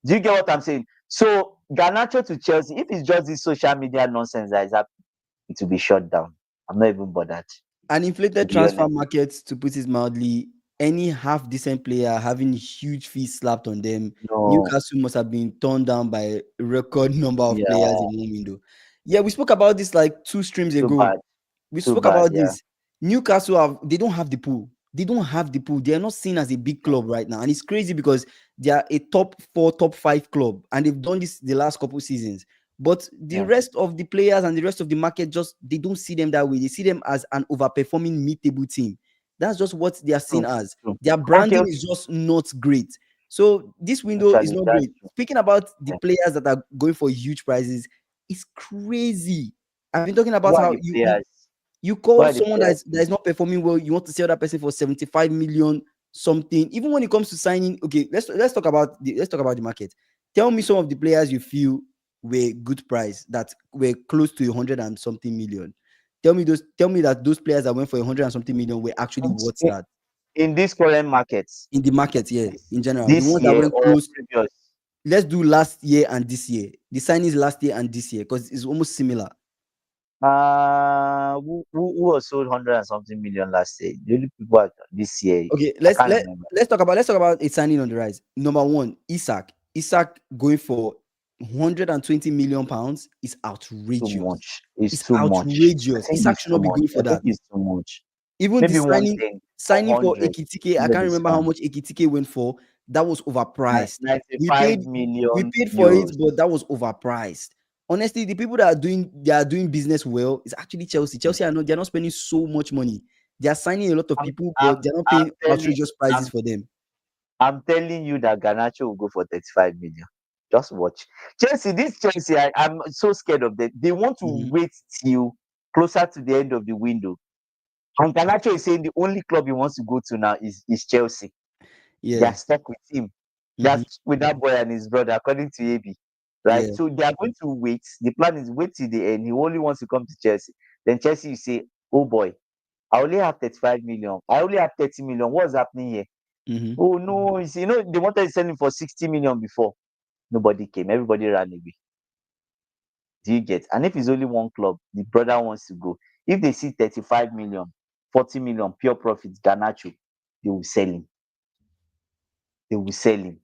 Do you get what I'm saying? So Garnacho to Chelsea, if it's just this social media nonsense that is happening, it will be shut down. I'm not even bothered. An To inflated be transfer honest. market, to put it mildly, any half decent player having huge fees slapped on them, No. Newcastle must have been turned down by a record number of Yeah. players in one window. Yeah, we spoke about this like 2 streams Too ago. bad. We Too spoke bad. about Yeah. this. Newcastle they don't have the pool. They don't have the pool. They are not seen as a big club right now. And it's crazy because they are a top 4, top 5 club. And they've done this the last couple seasons. But the Yeah. rest of the players and the rest of the market they don't see them that way. They see them as an overperforming mid-table team. That's just what they are seen True. as. True. Their Okay. branding is just not great. So this window is Actually, not that's great. true. Speaking about the Yeah. players that are going for huge prizes, it's crazy. I've been talking about Who are how the players? you Who call are the someone players? that is not performing well, you want to sell that person for 75 million something. Even when it comes to signing, okay, let's talk about the market. Tell me some of the players you feel were good price that were close to 100 and something million. Tell me that those players that went for 100 and something million were actually worth In that in this current markets, in the market, yeah, this, in general. The this ones that year went or close, previous. let's do last year and this year. The signings last year and this year, because it's almost similar. Who was sold 100 and something million last year? The only people this year, Okay, I can't remember. let's talk about a signing on the rise. Number one, Isak. Isak going for 120 million pounds is Too outrageous. much. It's It's too much. I outrageous. think Isak it's should too not be much. going for I think that. it's too much. Even the Maybe 110 or signing for 100. Ekitike, I 100 can't is remember how fine. much Ekitike went for. That was overpriced. We 95 paid we million paid for it, euros. but that was overpriced. Honestly, the people that are doing business well is actually Chelsea. Chelsea are not they're not spending so much money. They are signing a lot of I'm, people, but I'm, they're not I'm paying telling, outrageous prices I'm, for them. I'm telling you that Garnacho will go for 35 million. Just watch. Chelsea, I'm so scared of them. They want to Mhm. wait till closer to the end of the window. And Garnacho is saying the only club he wants to go to now is Chelsea. They Yeah. are stuck with him. They are Mhm. stuck with that boy and his brother, according to AB. Right? Yeah. So they are going to wait. The plan is wait till the end. He only wants to come to Chelsea. Then Chelsea, you say, oh boy, I only have 35 million. I only have 30 million. What's happening here? Mhm. Oh no, you see, they wanted to sell him for 60 million before. Nobody came. Everybody ran away. Do you get? And if it's only one club, the brother wants to go. If they see 35 million, 40 million pure profits, Garnacho, they will sell him. They will sell him.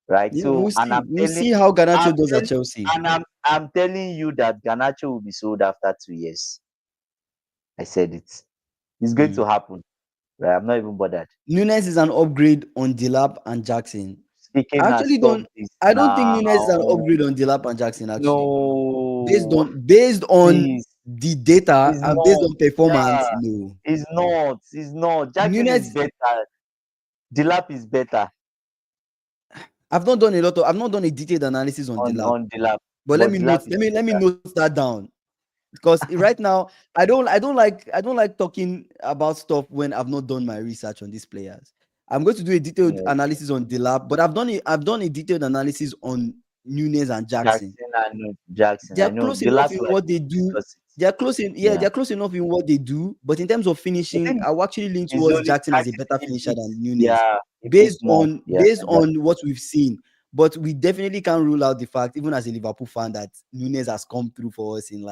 Right? Yeah, So, and We'll see how I'm Garnacho does at telling, Chelsea. I'm telling you that Garnacho will be sold after 2 years. I said it. It's going Mm. to happen. Right? I'm not even bothered. Nunez is an upgrade on Delap and Jackson. Speaking I and actually stop don't. this I don't think now. Nunez is an upgrade on Delap and Jackson. Actually, No, based on please. the data It's and based not. on performance, Yeah, no. it's not. It's not. Jackson is Nunez, better. Dilap is better. I've not done a lot of. I've not done a detailed analysis on Delap. on the lap. But let But me the note. lap is Let me better. note that down. Because right now I don't like talking about stuff when I've not done my research on these players. I'm going to do a detailed Yeah. analysis on Delap, but I've done a detailed analysis on Nunez and Jackson. Jackson, I know Jackson. They I are know close the enough last in one what they do. discussed it. They are close in, yeah, Yeah. they're close enough in what they do. But in terms of I finishing, think I will actually lean it's towards only Jackson as a better Jackson a finisher bit. than Nunez, Yeah, a bit based more. on Yeah, based than on Jackson. what we've seen. But we definitely can't rule out the fact, even as a Liverpool fan, that Nunez has come through for us in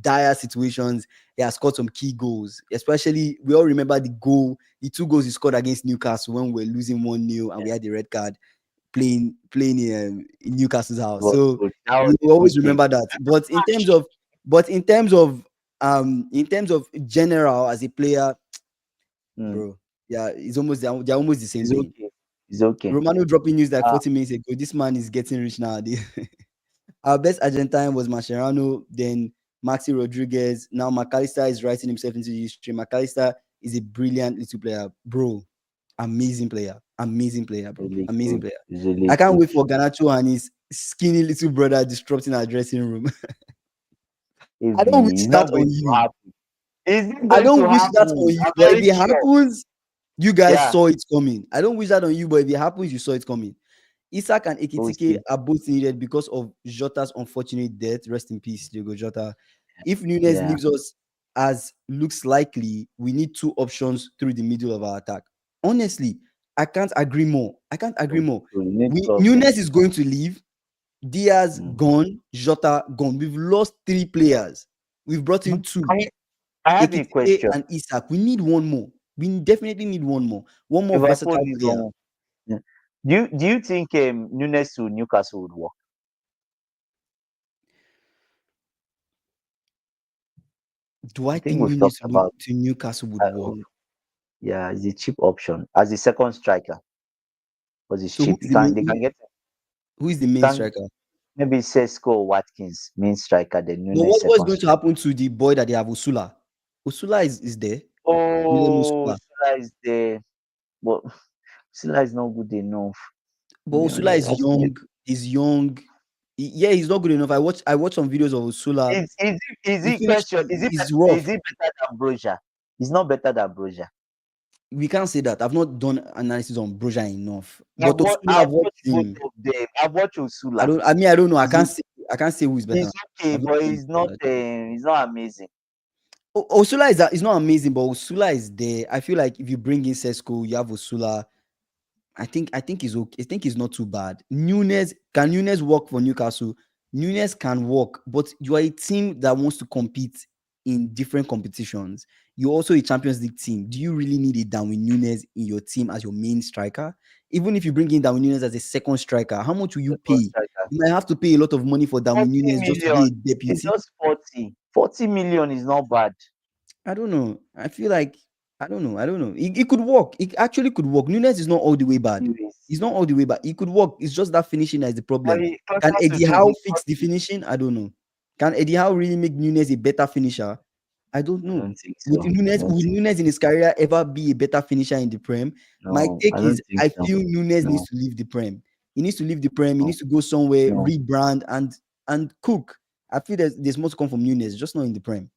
dire situations. He has scored some key goals. Especially, we all remember the 2 goals he scored against Newcastle when we were losing 1-0 and we had the red card playing in Newcastle's It house. was So good. That was we a good always game. remember that. But in terms of general as a player, Mm. bro, yeah, they're almost the same It's thing. okay. It's okay. Romano dropping news like Uh, 40 minutes ago. This man is getting rich nowadays. Our best Argentine was Mascherano, then Maxi Rodriguez. Now McAllister is writing himself into history. McAllister is a brilliant little player, bro. Amazing player, bro. really Amazing good. player. It's really I can't good. wait for Ganacho and his skinny little brother disrupting our dressing room. If I don't he wish is that not going on to you. happen. It's not I going to don't wish that on happen. you, I'm but if very it sure. happens, you guys Yeah. saw it coming. I don't wish that on you, but if it happens, you saw it coming. Isak and We'll Ekitike see. are both needed because of Jota's unfortunate death. Rest in peace, Diego Jota. If Nunez Yeah. leaves us as looks likely, we need 2 options through the middle of our attack. Honestly, I can't agree more. I can't agree So more. we need We 12 Nunez options. is going to leave. Diaz Mm. gone. Jota gone. We've lost 3 players. We've brought in 2. I have a Ekitike question. and Isak. We need one more. We definitely need one more. One more Liverpool versatile needs player. one. Yeah. Do you think Nunes to Newcastle would work? Do I I think think we've Nunez talked about to Newcastle would work? yeah, it's a cheap option as the second striker because it's So who cheap. is You the can main they can get who is the main can striker? maybe Sesko or Watkins main striker, then But Nunes what's second going to striker. happen to the boy that they have, Usula? Usula is there. William Oh, Usula. Sula is there, but Sula is not good enough. But To be Usula honest, is young. He's young. Yeah, he's not good enough. I watched some videos of Usula. is He he finished. question? He's rough. Is he better than Broja? He's not better than Broja. We can't say that. I've not done analysis on Broja enough. But Usula, I've I've watched watched both him. of them. I've watched I Usula. don't. I mean, I don't know. I He's, can't say. I can't say who is better. he's okay, I've not but seen Usula. he's not amazing. Osula is not amazing, but Osula is there. I feel like if you bring in Sesko, you have Osula. I think he's okay. I think he's not too bad. Nunez work for Newcastle? Nunez can work, but you are a team that wants to compete in different competitions. You're also a Champions League team. Do you really need a Darwin Nunez in your team as your main striker? Even if you bring in Darwin Nunez as a second striker, how much will you Second pay? striker. You might have to pay a lot of money for Darwin 40 Nunez just to be million. a It's deputy. just 40. 40 million is not bad. I don't know. I feel like I don't know. I don't know. It could work. It actually could work. Nunez is not all the way bad. Anyways, He's not all the way bad. It could work. It's just that finishing that is the but problem. he Can has to Eddie do Howe the fix the 40. finishing? I don't know. Can Eddie Howe really make Nunez a better finisher? I don't I know. don't think Would so. Nunez, will Nunez in his career ever be a better finisher in the Prem? My No, I take don't is think I so. feel Nunez No, needs to leave the Prem. He needs to leave the Prem. He no, needs to go somewhere, no. rebrand and cook. I feel there's more to come from Nunez, just not in the Prem.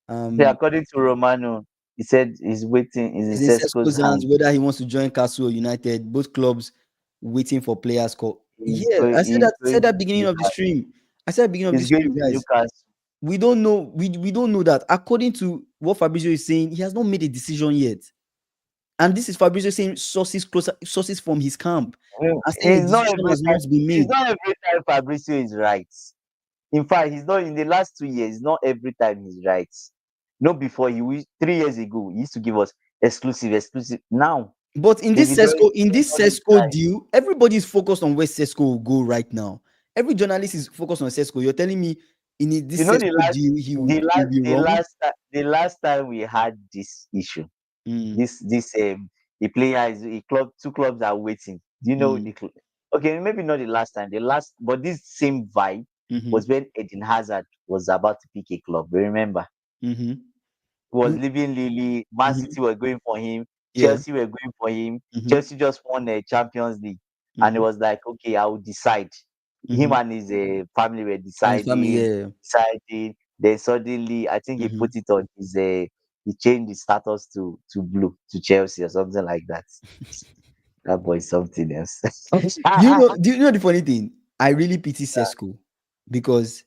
Yeah, Um, according to Romano, he said he's waiting. He's in It's in Sesko's Sesko's hands hand. whether he wants to join Castle or United. Both clubs waiting for players call. Yeah, I said He's that going to beginning of the Newcastle. stream. I said beginning of He's this going stream, to guys. Newcastle. We don't know. We don't know that. According to what Fabrizio is saying, he has not made a decision yet. And this is Fabrizio saying sources from his camp. Well, And saying a decision has not been It's made. not every time Fabrizio is right. In fact, he's not in the last 2 years. Not every time he's right. Not before 3 years ago, he used to give us exclusive. Now, But David Doyle In is this on his Sesko side. deal, everybody is focused on where Sesko will go right now. Every journalist is focused on Sesko. You're telling me in You this know Sesko deal he will be wrong? the last time we had this issue, Mm, this the player is a club, two clubs are waiting. Do you know mm, okay, maybe not the last time, the last, but this same vibe mhm, was when Eden Hazard was about to pick a club. You remember? mhm. He was Mm, leaving Lille, Man mhm. City were going for him, Yeah. Chelsea were going for him. Mhm, Chelsea just won the Champions League. and he Mhm. was like, okay, I will decide. Him Mhm. and his family were And his family, deciding, yeah. deciding. Then suddenly, I think he put Mhm. it on his. He changed his status to blue to Chelsea or something like that. That boy is something else. Do you know the funny thing? I really pity Sesko because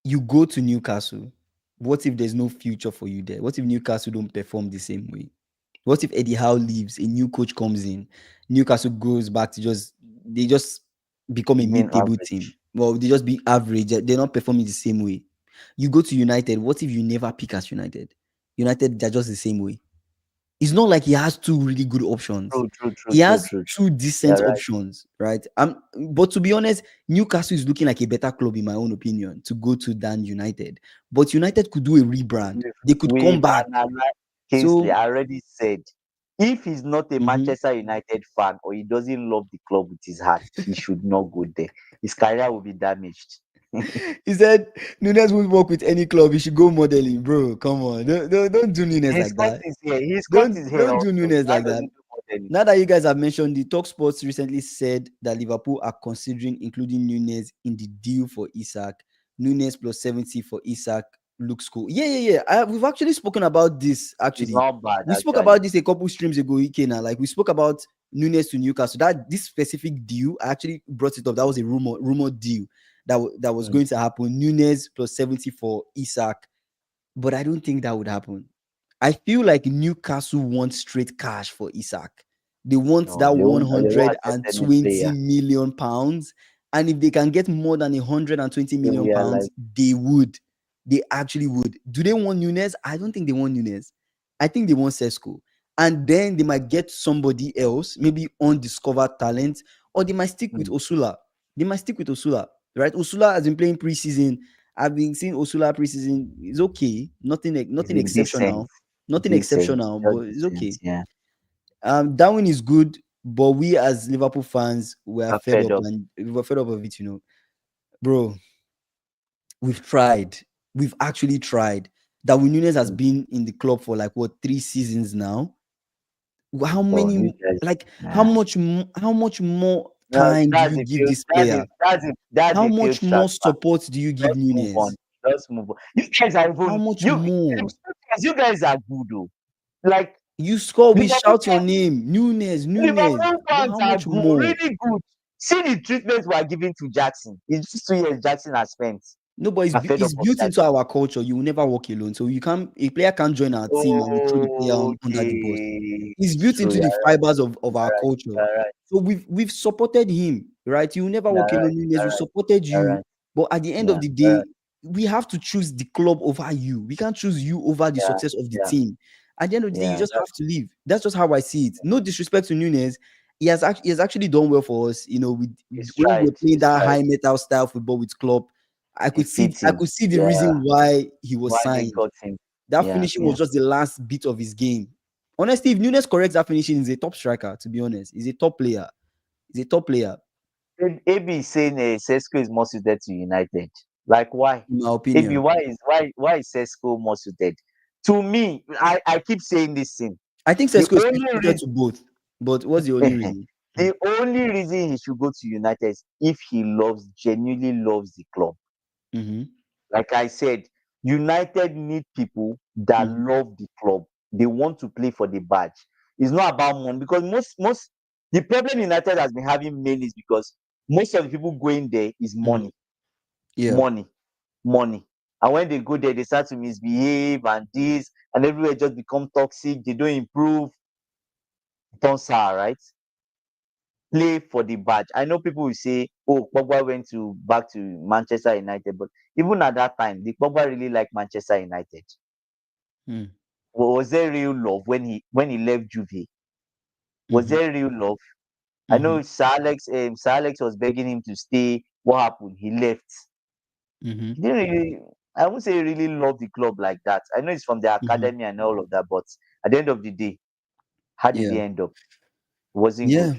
you go to Newcastle. What if there's no future for you there? What if Newcastle don't perform the same way? What if Eddie Howe leaves, a new coach comes in, Newcastle goes back to they just become a You mean mid-table team? average? Well, they just be average. They're not performing the same way. You go to United. What if you never pick as United? United, they're just the same way. It's not like he has two really good options. True, true, true, He true, has true, true. two decent You're right. options, right? But to be honest, Newcastle is looking like a better club, in my own opinion, to go to than United. But United could do a rebrand. We've, They could come we've back. analyzed. Kingsley, So, I already said, if he's not a mhm. Manchester United fan or he doesn't love the club with his heart, he should not go there. His career will be damaged. He said Nunes won't work with any club. He should go modeling, bro. Come on, don't do Nunes He's like cut that. his hair. He's cut his hair Don't do also. Nunes That like that. doesn't do modeling. Now that you guys have mentioned, the Talk Sports recently said that Liverpool are considering including Nunes in the deal for Isak. Nunes plus 70 for Isak looks cool. Yeah. We've actually spoken about this. It's Actually, not bad, we spoke about actually. this a couple streams ago. Ikena. Like we spoke about Nunes to Newcastle. That this specific deal, I actually brought it up. That was a rumor deal that was Mm. going to happen. Nunes plus 70 for Isak, but I don't think that would happen. I feel like Newcastle wants straight cash for Isak. They want No, that they won't accept any 120 player. million pounds. And if they can get more than 120 They million realize pounds, they would. They actually would. Do they want Nunes? I don't think they want Nunes. I think they want Sesko. And then they might get somebody else, maybe undiscovered talent, or they might stick with mm, Osula. They might stick with Osula, right? Osula has been playing preseason. I've been seeing Osula preseason. It's okay. it's Nothing been decent, exceptional. Nothing decent, exceptional, just but it's decent. okay. Yeah, Darwin is good, but we as Liverpool fans were I'm fed fed up up. and we were fed up of it, Bro, we've tried. We've actually tried. Darwin Nunez has Mm. been in the club for like what 3 seasons now. How But you many guys, like nah. how much more No, time do that's you a give failed. this player? That's How a failed much more transfer. support do you give Let's move on. Nunez? Let's move on. You guys are How even much you. more? You guys are good though. Like You score, we Liverpool shout your name. Nunes. Liverpool But fans how are much good, more? really good. See the treatment we are giving to Jackson. It's just 2 years Jackson has spent. No, but I'm fed up it's of built that. into our culture. You will never walk alone. So you can't a player can't join our team and we throw the player under the bus. Okay, It's it's built true. into You're the right. fibers of our You're right. culture. You're right. So we've supported him, right? You will never You're walk alone, right. Nunes. We You're right. supported You're you, right. but at the end Yeah. of the You're day, right. we have to choose the club over you. We can't choose you over the Yeah. success of the Yeah. team. At the end of the day, you Yeah. just have to leave. That's just how I see it. No disrespect to Nunes. He has actually done well for us. He's When we tried. were playing He's that tried. high metal style football with Klopp, It I fitting. could see the Yeah. reason why he was Why they signed. got him? That Yeah. finishing Yeah. was just the last bit of his game. Honestly, if Nunes corrects that finishing, he's a top striker, to be honest. He's a top player. He's a top player, AB is saying Sesko is more suited to United. Like why? in my AB, opinion. why is Sesko more suited? To me, I keep saying this thing. I think The Sesko is only suited reason to both. But what's the only reason? the only reason he should go to United is if he genuinely loves the club. Mm-hmm. Like I said, United need people that Mm-hmm. love the club. They want to play for the badge. It's not about money because most the problem United has been having mainly is because most of the people going there is Mm-hmm. money, Yeah. money, money. And when they go there, they start to misbehave and this, and everywhere just become toxic. They don't improve. Don't sour, right? Play for the badge. I know people will say, "Oh, Pogba went to back to Manchester United," but even at that time, did Pogba really like Manchester United? Mm. Was there real love when he left Juve? Was Mm-hmm. there real love? I Mm-hmm. know Sir Alex was begging him to stay. What happened? He left. Mm-hmm. He didn't really. I won't say he really love the club like that. I know it's from the Mm-hmm. academy and all of that, but at the end of the day, how did Yeah. he end up? Wasn't good.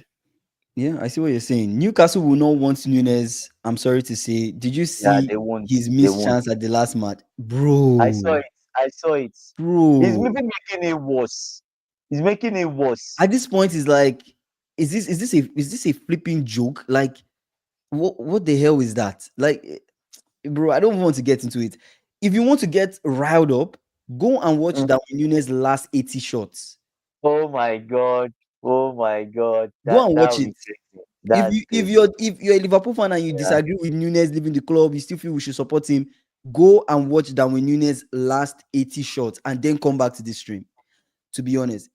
Yeah. Yeah. I see what you're saying. Newcastle will not want Nunes. I'm sorry to say. Did you Yeah, see they won't. his They missed won't. chance at the last match? I saw Bro. it. I saw it. He's Bro. even making it worse. He's making it worse. At this point, it's like is this a flipping joke? Like, what the hell is that? Like, bro, I don't want to get into it. If you want to get riled up, go and watch Mm. Darwin Nunez last 80 shots. Oh my god. Oh my god. Go That and that watch would it. be crazy. That's crazy. If you're a Liverpool fan and you Yeah. disagree with Nunez leaving the club, you still feel we should support him, go and watch Darwin Nunez last 80 shots and then come back to the stream. To be honest,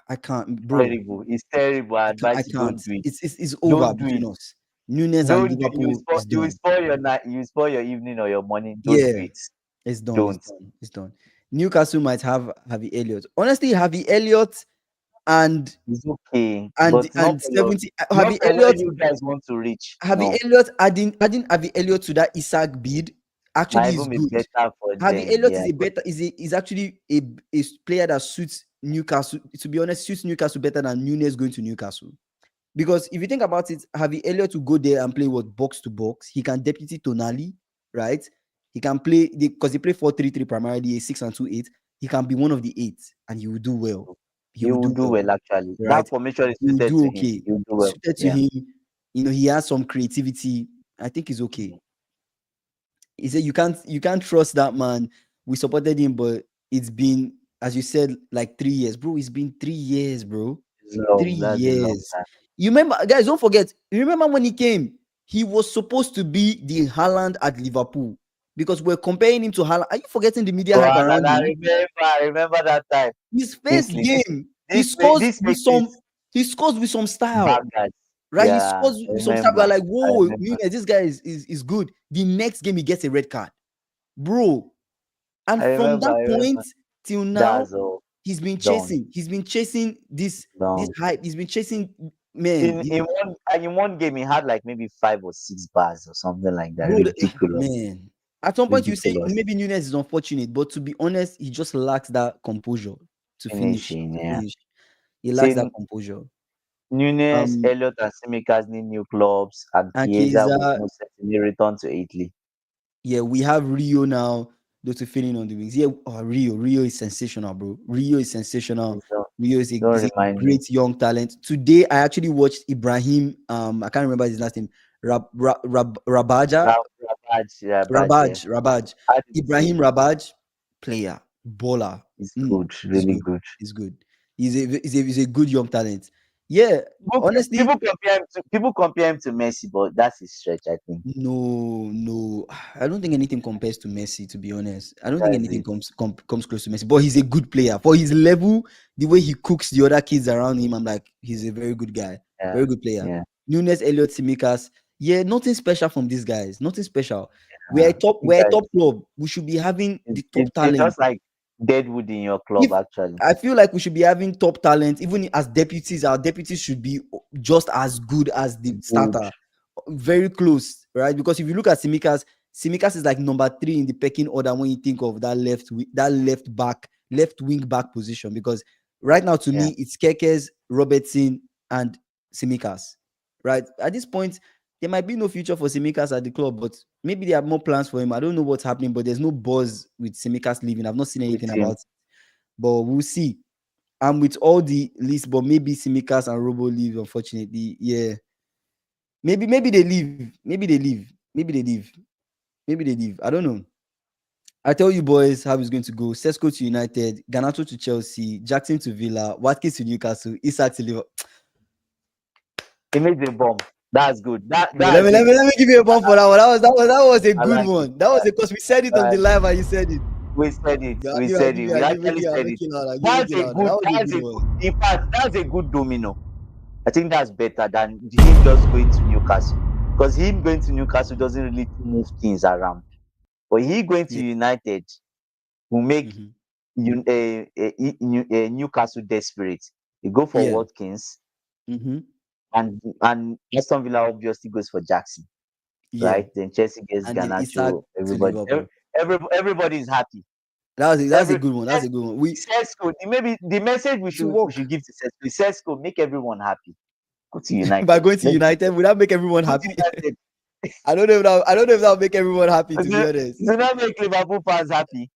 I can't, bro. Terrible. It's terrible. I I advise you can't. don't do it. It's over Don't do it. between us. Nunez and Don't do it. Liverpool is You will done. spoil your night. You will spoil your evening or your morning. Don't do Yeah, it. it's done. It's Don't. done. It's done. Newcastle might have Harvey Elliott. Honestly, Harvey Elliott and It's okay, but it's not for your. 70 Not Harvey for where Elliott you guys want to reach. Harvey No, Elliott adding Harvey Elliott to that Isak bid might actually is even be good. better for Harvey them. Elliott Yeah. is actually a player that suits Newcastle. To be honest, suits Newcastle better than Nunez going to Newcastle. Because if you think about it, Harvey Elliott to go there and play what box to box, he can deputy Tonali, right? He can play because they play 4-3-3 primarily, a 6-2-8. He can be one of the eight and he will do well. He You will will do do well, well actually. right? That formation is He will suited do to him. okay. You will do well. Suited to Yeah. him, he has some creativity. I think he's okay. He said you can't trust that man. We supported him, but it's been, as you said, like 3 years, bro. It's been 3 years, bro. It's long. 3 years. That's a long time. You remember, guys? Don't forget. You remember when he came? He was supposed to be the Haaland at Liverpool because we're comparing him to Haaland. Are you forgetting the media hype Well, around and him? I remember that time. His first Seriously, game, this makes it he scores with some style. bangers. Right, he Yeah, scores I with some stuff. We're remember. like, I whoa, remember. Nunez, this guy is good. The next game, he gets a red card, bro. And I from remember. that I remember. point till now, That's all he's been done. chasing this Done. hype. He's been chasing, man. In one game, he had like maybe 5 or 6 bars or something like that. Bro, Ridiculous. man. At some point, you say Ridiculous. maybe Nunez is unfortunate, but to be honest, he just lacks that composure to finish. Finishing, yeah. He lacks See, that composure. Nunes, Um, Elliot, and Simicas need new clubs, and and Chiesa will Chiesa, most certainly return to Italy. yeah, we have Rio now. Those filling on the wings. Yeah, Rio is sensational, bro. Rio is sensational. So, Rio is don't a remind me. great young talent. Today, I actually watched Ibrahim. I can't remember his last name. Rabaja. Rabaj. Ibrahim Rabaj, player, baller. It's Mm, good, he's really good. good. He's good. He's a good young talent. Yeah, honestly, People compare him to Messi, but that's a stretch, I think. no. I don't think anything compares to Messi. To be honest, I don't think That's anything it. comes close to Messi. But he's a good player for his level. The way he cooks the other kids around him, I'm like, he's a very good guy, Yeah, very good player. yeah. Nunez, Elliott, Tsimikas. Yeah, nothing special from these guys. Nothing special. You We're a guys, top club. We should be having the top it's talent. just like Deadwood in your club, If actually. I feel like we should be having top talent, even as deputies, our deputies should be just as good as the Good. starter. Very close, right? Because if you look at Simikas is like number 3 in the pecking order when you think of that left wing back position. Because right now, to Yeah. me, it's Kekes, Robertson, and Simikas. Right at this point, there might be no future for Simikas at the club, but maybe they have more plans for him. I don't know what's happening, but there's no buzz with Simikas leaving. I've not seen anything With him. about it, but we'll see. And with all the lists, but maybe Simikas and Robo leave, unfortunately. Yeah. Maybe they leave. Maybe they leave. I don't know. I tell you boys how it's going to go. Sesko to United, Ganato to Chelsea, Jackson to Villa, Watkins to Newcastle, Isak to Liverpool. He made the bomb. That's good. That's Let me give you a bomb for that one. That was a good one. That was because we said it on the live and you said it. We said it. Yeah, We you said are- it. you We are actually making- said you are it. making louder. You That's making a louder. good. That was a That's good a one. good. In fact, that's a good domino. I think that's better than him just going to Newcastle, because him going to Newcastle doesn't really move things around. But he going to Yeah. United will make Mhm. Newcastle desperate. You go for Yeah. Watkins, Mhm. and Aston Villa obviously goes for Jackson, Yeah. right? Then Chelsea gets And then Isak Garnacho. to Liverpool. Everybody is happy. That's a Every good one. That's a good one. We Sesko, maybe the message we should should work give to Sesko is, Sesko, make everyone happy. Go to United. by going to Let's United. Would that make everyone go to happy? United. I don't know if that'll make everyone happy, to be honest. Do not make Liverpool fans happy.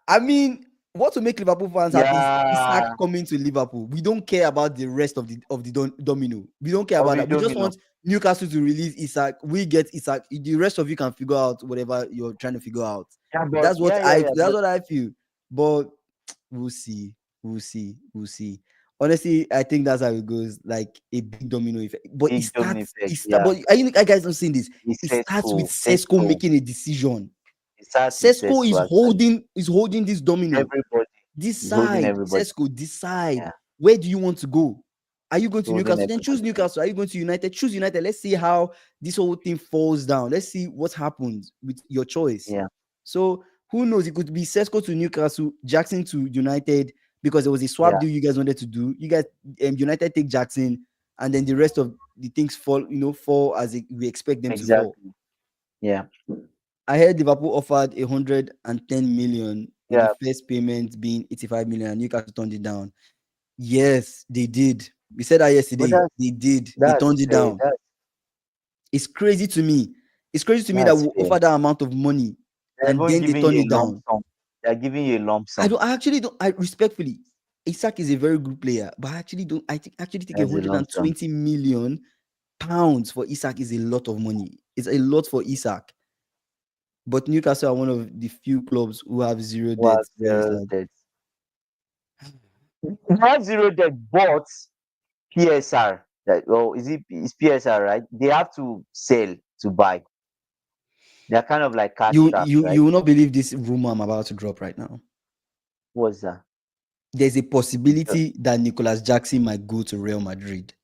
I mean, what will make Liverpool fans happy is Isak Yeah, coming to Liverpool. We don't care about the rest of the domino. We don't care of about the that. We just domino. want Newcastle to release Isak. We get Isak. The rest of you can figure out whatever you're trying to figure out. Yeah, but That's what that's but what I feel. But we'll see. We'll see. We'll see. Honestly, I think that's how it goes. Like a big domino effect. But it big domino starts. effect. It start, Yeah, but are you guys not seeing this? it's It starts with Sesko, Sesko Sesko. making a decision. It starts with Sesko is Sesko actually. holding this domino. Everybody is holding Decide, everybody. Sesko, decide. Yeah, Where do you want to go? Are you going to holding Newcastle? Then choose everybody. Newcastle. Are you going to United? Choose United. Let's see how this whole thing falls down. Let's see what happens with your choice. Yeah, So who knows? It could be Sesko to Newcastle, Jackson to United, because there was a swap yeah, deal you guys wanted to do. You guys, United take Jackson, and then the rest of the things fall as we expect them to fall. exactly. Yeah, I heard Liverpool offered 110 million with the yeah. first payment being 85 million, and Newcastle turned it down. Yes, they did. We said that But yesterday. They did. They turned it down. It's crazy to me. It's crazy to me that that's we fair. offer that amount of money They're and even then they giving turn you it a lump down. sum. They're giving you a lump I sum. don't. I actually don't. I respectfully, Isak is a very good player, but I actually don't. Actually think That's a lump sum. 120 million pounds for Isak is a lot of money. It's a lot for Isak. But Newcastle are one of the few clubs who have zero debt. What Yes, debt? Not zero debt, but PSR. Is PSR right? They have to sell to buy. They're kind of like cash strapped, right? you will not believe this rumor I'm about to drop right now. What's that? There's a possibility that Nicolas Jackson might go to Real Madrid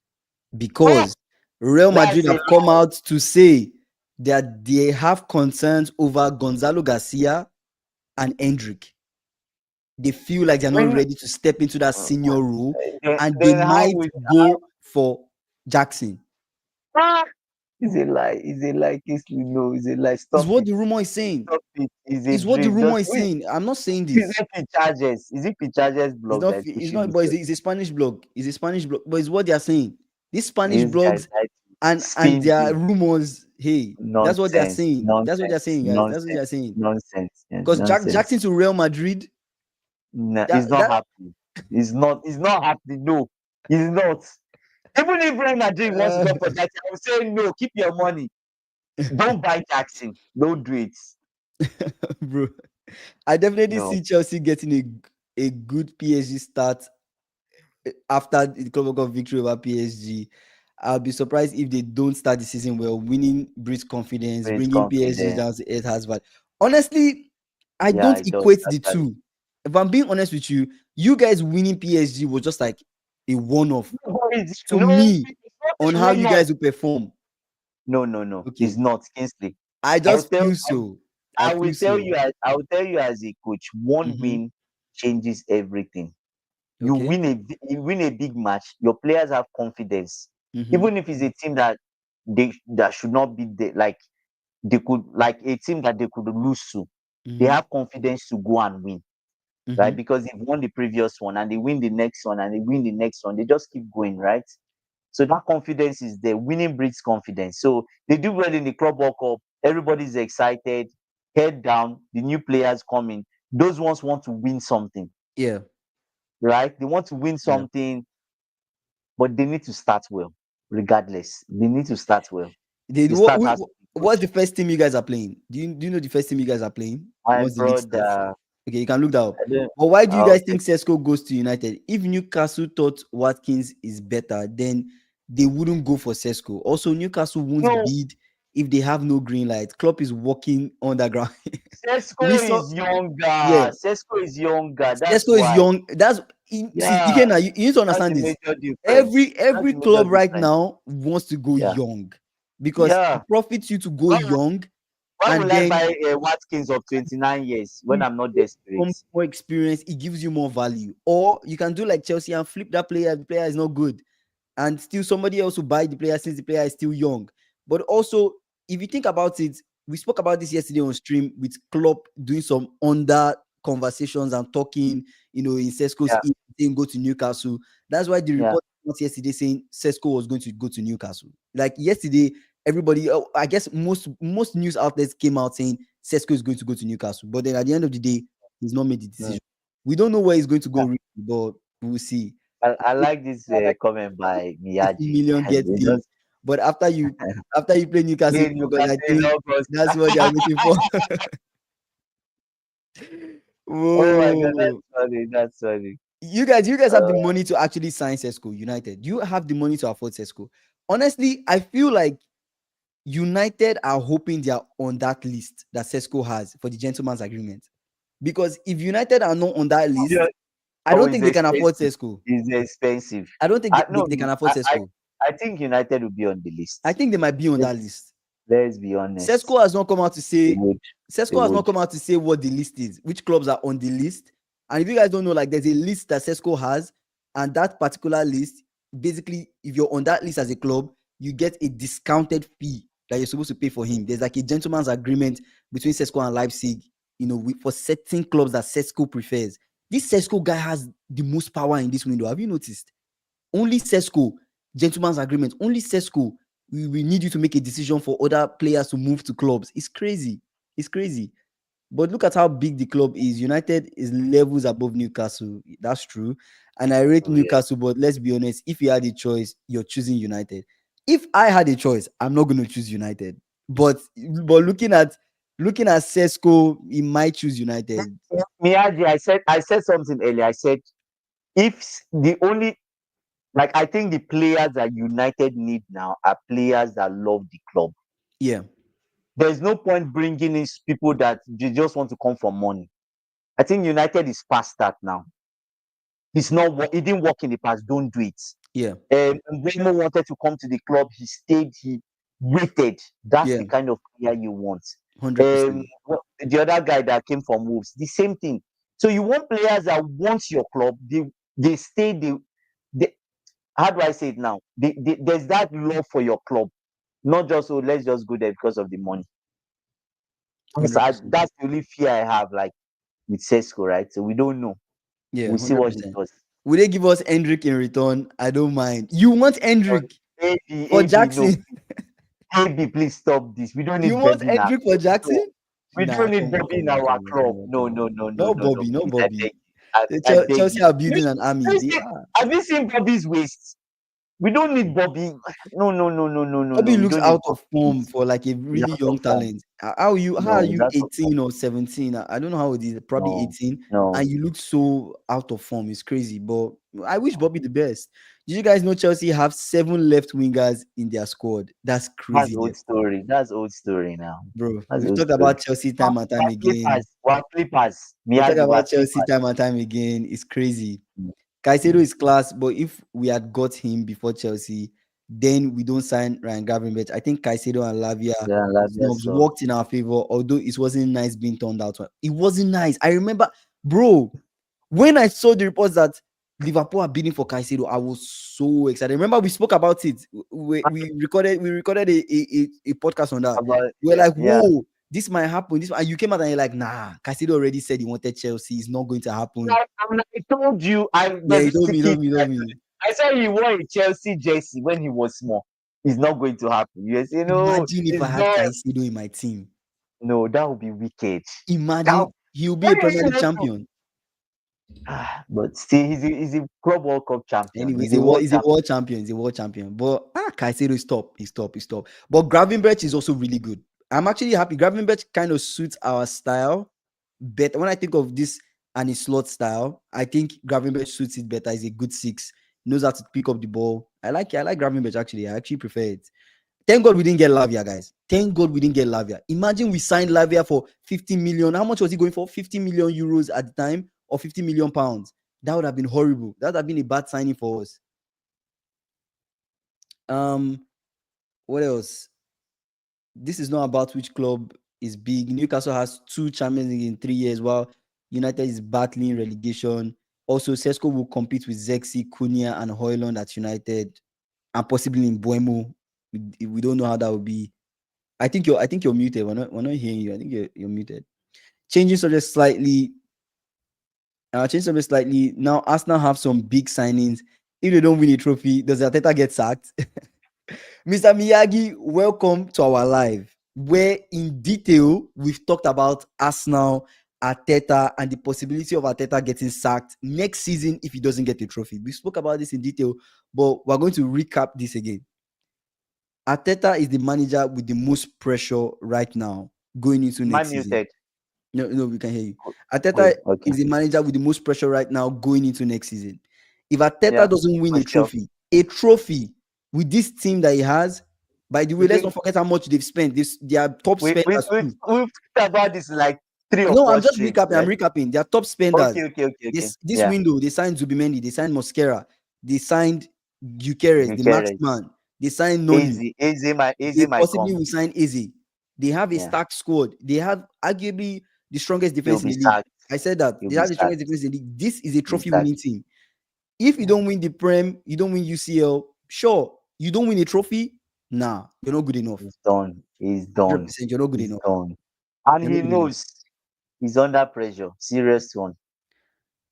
because Real Madrid That's have it. come out to say that they have concerns over Gonzalo Garcia and Hendrick. They feel like they're not When, ready to step into that senior role, and they then how might would go for Jackson. It's a lie. It's a lie, Kingsley. No, it's a lie. Is Stop what it. the rumor is saying. Stop it. It's a Is what the dream. rumor Just is saying. I'm not saying is this. it Picharges? Is it Picharges It's blog not. that is It's pushing not. this But way? it's a Spanish blog. It's a Spanish blog. But it's what they are saying. These Spanish These guys blogs like and spin their this rumors. Hey, that's what they are nonsense, saying. That's what they are nonsense, saying, guys. That's what they are nonsense, saying. nonsense, Because nonsense. Jackson to Real Madrid. No, That it's not that happening. It's not. It's not happening. No, it's not. Even if Real Madrid wants to go for Jackson, I would say no. Keep your money. Don't buy Jackson. Don't do it. bro. I definitely No. see Chelsea getting a good PSG start after the Club World Cup victory over PSG. I'll be surprised if they don't start the season well. Winning breeds confidence, It's bringing PSG confident. down to earth has value. Honestly, I Yeah, don't it does equate the actually. two. If I'm being honest with you, you guys winning PSG was just like a one-off to No, me on it's how not you guys will perform. No, no, no. It's Okay, not Kingsley. I I will just tell. feel so. I I will feel tell so. you. I will tell you as a coach. One Mhm. win changes everything. Okay. You win a big match. Your players have confidence, Mhm. even if it's a team that should not be there. Like they could, like a team that they could lose to. They Mhm. have confidence to go and win, right? Mhm. Because they've won the previous one and they win the next one and they win the next one. They just keep going, right? So that confidence is there. Winning breeds confidence. So they do well in the Club World Cup. Everybody's excited. Head down. The new players coming. Those ones want to win something, Yeah. right? They want to win Yeah. something, but they need to start well. Regardless, they need to start well. They, The what, start has to be good. what's the first team you guys are playing? Do you know the first team you guys are playing My once the league starts? brother, Okay, you can look that up. I don't. But why do you I'll guys take think Sesko goes to United? If Newcastle thought Watkins is better, then they wouldn't go for Sesko. Also, Newcastle won't no. bid if they have no green light. Klopp is walking underground. we Sesko saw, is yeah, younger. Sesko is younger. That's Sesko is why. young. That's see, Yeah, Ikenna, you need to that's understand the this. major difference. That's Every the major club right difference. now wants to go Yeah, young because it yeah. profits you to go Why, young, why and will I then buy a Watkins of 29 years when you I'm not get desperate? more experience. It gives you more value. Or you can do like Chelsea and flip that player if the player is not good, and still somebody else will buy the player since the player is still young. But also, if you think about it, we spoke about this yesterday on stream with Klopp doing some under conversations and talking, in Sesko's Yeah, ear, saying go to Newcastle. That's why the yeah. report was yesterday saying Sesko was going to go to Newcastle. Like yesterday, everybody, I guess most news outlets came out saying Sesko is going to go to Newcastle. But then at the end of the day, he's not made the Mm. decision. We don't know where he's going to go, really, but we'll see. I like this comment by 50 Miyaji. million get They deal. just But after you play Newcastle, play because I Newcastle in think August. that's what they are waiting for. Oh my god, Whoa. that's funny. That's funny. You guys have the money to actually sign Sesko United. You have the money to afford Sesko. Honestly, I feel like United are hoping they are on that list that Sesko has for the gentleman's agreement. Because if United are not on that Yeah. list, I Oh, don't it's think they can afford expensive. Sesko. It's expensive. I don't think No, they can afford Sesko. I think United will be on the I list. think they might be on that Let's list. let's be honest. Sesko has not come out to They say would. They Sesko has not would. come out to say what the list is, which clubs are on the list. And if you guys don't know, like there's a list that Sesko has, and that particular list, basically, if you're on that list as a club, you get a discounted fee that you're supposed to pay for him. There's like a gentleman's agreement between Sesko and Leipzig, for certain clubs that Sesko prefers. This Sesko guy has the most power in this window. Have you noticed? Only Sesko, gentleman's agreement. Only Sesko. We need you to make a decision for other players to move to clubs. It's crazy. It's crazy. But look at how big the club is. United is levels above Newcastle. That's true. And I rate Oh yeah. Newcastle, but let's be honest, if you had a choice, you're choosing United. If I had a choice, I'm not going to choose United. But looking at Sesko, he might choose United. Miyaji, I said something earlier. I said if the only I think the players that United need now are players that love the club. Yeah. There's no point bringing in people that they just want to come for money. I think United is past that now. It's not. It didn't work in the past. Don't do it. Yeah. Domino wanted to come to the club. He stayed. He waited. That's Yeah. the kind of player you want. 100%. The other guy that came from Wolves, the same thing. So you want players that want your club. They stay. They how do I say it now? There's that love for your club, not just let's just go there because of the money. Because 100%. that's the only fear I have, like with Sesko, right? So we don't know. Yeah, We'll see what he 100%. does. Will they give us Hendrick in return? I don't mind. You want Hendrick for AB, no, Jackson? AB, please stop this. We don't You need want Bobby in our Hendrick for club. No, Jackson? we Nah, don't need come on, Bobby in come on, our come on, club. come on, No, come no, on. no, no, No no, no. Bobby, no Please, I beg Bobby. you. I beg Chelsea you. are building an army. Have you seen Bobby's waist? We don't need Bobby. No, no, no, no, no, no, no. Bobby We looks don't need out of Bobby. form for like a He's really out young of form. talent. How are No, he's you out of form. 18 or 17? I don't know how old it is. Probably No, 18, no. and you look so out of form. It's crazy. But I wish Bobby the best. Did you guys know Chelsea have 7 left wingers in their squad? That's That's crazy, old there, story. That's old story now. bro. That's We've old talked story. about Chelsea time and time again. We're flippers. We talk Miyagi, we're about Chelsea flippers. time and time again. It's crazy. Mm, Caicedo mm. is class, but if we had got him before Chelsea, then we don't sign Ryan Gravenberch. I think Caicedo and Lavia Yeah, Lavia snubs so. worked in our favor, although it wasn't nice being turned out. It wasn't nice. I remember, bro, when I saw the reports that Liverpool are bidding for Caicedo, I was so excited. Remember, we spoke about it. We recorded a podcast on that. About We're like, yeah. whoa, this might happen. And you came out and you're like, nah, Caicedo already said he wanted Chelsea. It's not going to happen. I told you. Yeah, There's he this told me, he kid. told me, he told me. I saw he wore a Chelsea jersey when he was small. It's not going to happen. Yes, Imagine if I it's had not. Caicedo in my team. No, that would be wicked. Imagine That, he'll be why a do Premier you League want to? champion. But still, he's a Club World Cup champion. Anyway, He's a world he's a champion. world champion. He's a world champion. But Caicedo is top. He's top. He's top. But Gravenberch is also really good. I'm actually happy. Gravenberch kind of suits our style better. When I think of this and his slot style, I think Gravenberch suits it better. He's a good 6. Knows how to pick up the ball. I like Gravenberch actually. I actually prefer it. Thank God we didn't get Lavia, guys. Thank God we didn't get Lavia. Imagine we signed Lavia for 50 million. How much was he going for? 50 million euros at the time, or 50 million pounds? That would have been horrible. That would have been a bad signing for us. What else? This is not about which club is big. Newcastle has 2 Champions League in 3 years, while United is battling relegation. Also, Sesko will compete with Zexi, Cunha, and Højlund at United, and possibly in Buemo. We don't know how that will be. I think you're muted. We're not hearing you. I think you're muted. Changing subject slightly. Change subject slightly. Now Arsenal have some big signings. If they don't win a trophy, does Arteta get sacked? Mr. Miyagi, welcome to our live, where in detail we've talked about Arsenal Arteta and the possibility of Arteta getting sacked next season if he doesn't get a trophy. We spoke about this in detail, but we're going to recap this again. Arteta is the manager with the most pressure right now going into Am I next season. muted? No, we can hear you. Good. Arteta Okay. is the manager with the most pressure right now going into next season. If Arteta Yeah, doesn't win for a sure. trophy with this team that he has, by the way, You let's think not forget how much they've spent. Their top we spenders too. we've talked about this like 3 or No, 4 I'm just streets, recapping. I'm right? recapping. Their top spenders. Okay. This Yeah, window, they signed Zubimendi, they signed Mosquera, they signed Gyökeres, the Gyökeres. marksman, they signed Noni. Easy They might possibly come. will sign Eze. They have a Yeah, stacked squad. They have arguably the strongest he'll defense in be the league. sacked. I said that. He'll They be have the strongest sacked. defense in the league. This is a He'll be trophy sacked. winning team. If you Yeah. don't win the Prem, you don't win UCL, sure. You don't win a trophy, nah, you're not good enough. He's done. He's done. 100%, you're not good He's enough. done. And You're he not good enough. knows he's under pressure. Serious one.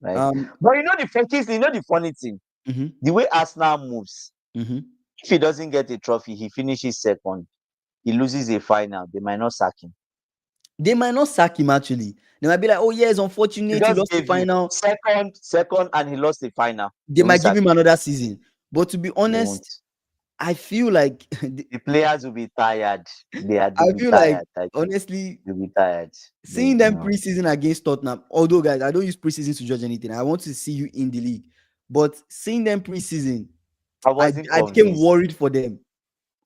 Right. But you know the funny thing, mhm, the way Arsenal moves, mhm. if he doesn't get a trophy, he finishes second. He loses a final. They might not sack him. They might not sack him actually. They might be like, oh yeah, it's He unfortunate he just lost the gave you final. second, and he lost the final. They They won't might give sack him him. another season. But to be They honest, won't. I feel like The players will be tired. They'll I be feel like tired. Like, honestly, they'll be tired. seeing them No. preseason against Tottenham, although guys, I don't use preseason to judge anything. I want to see you in the league. But seeing them preseason, I I wasn't became convinced. worried for them.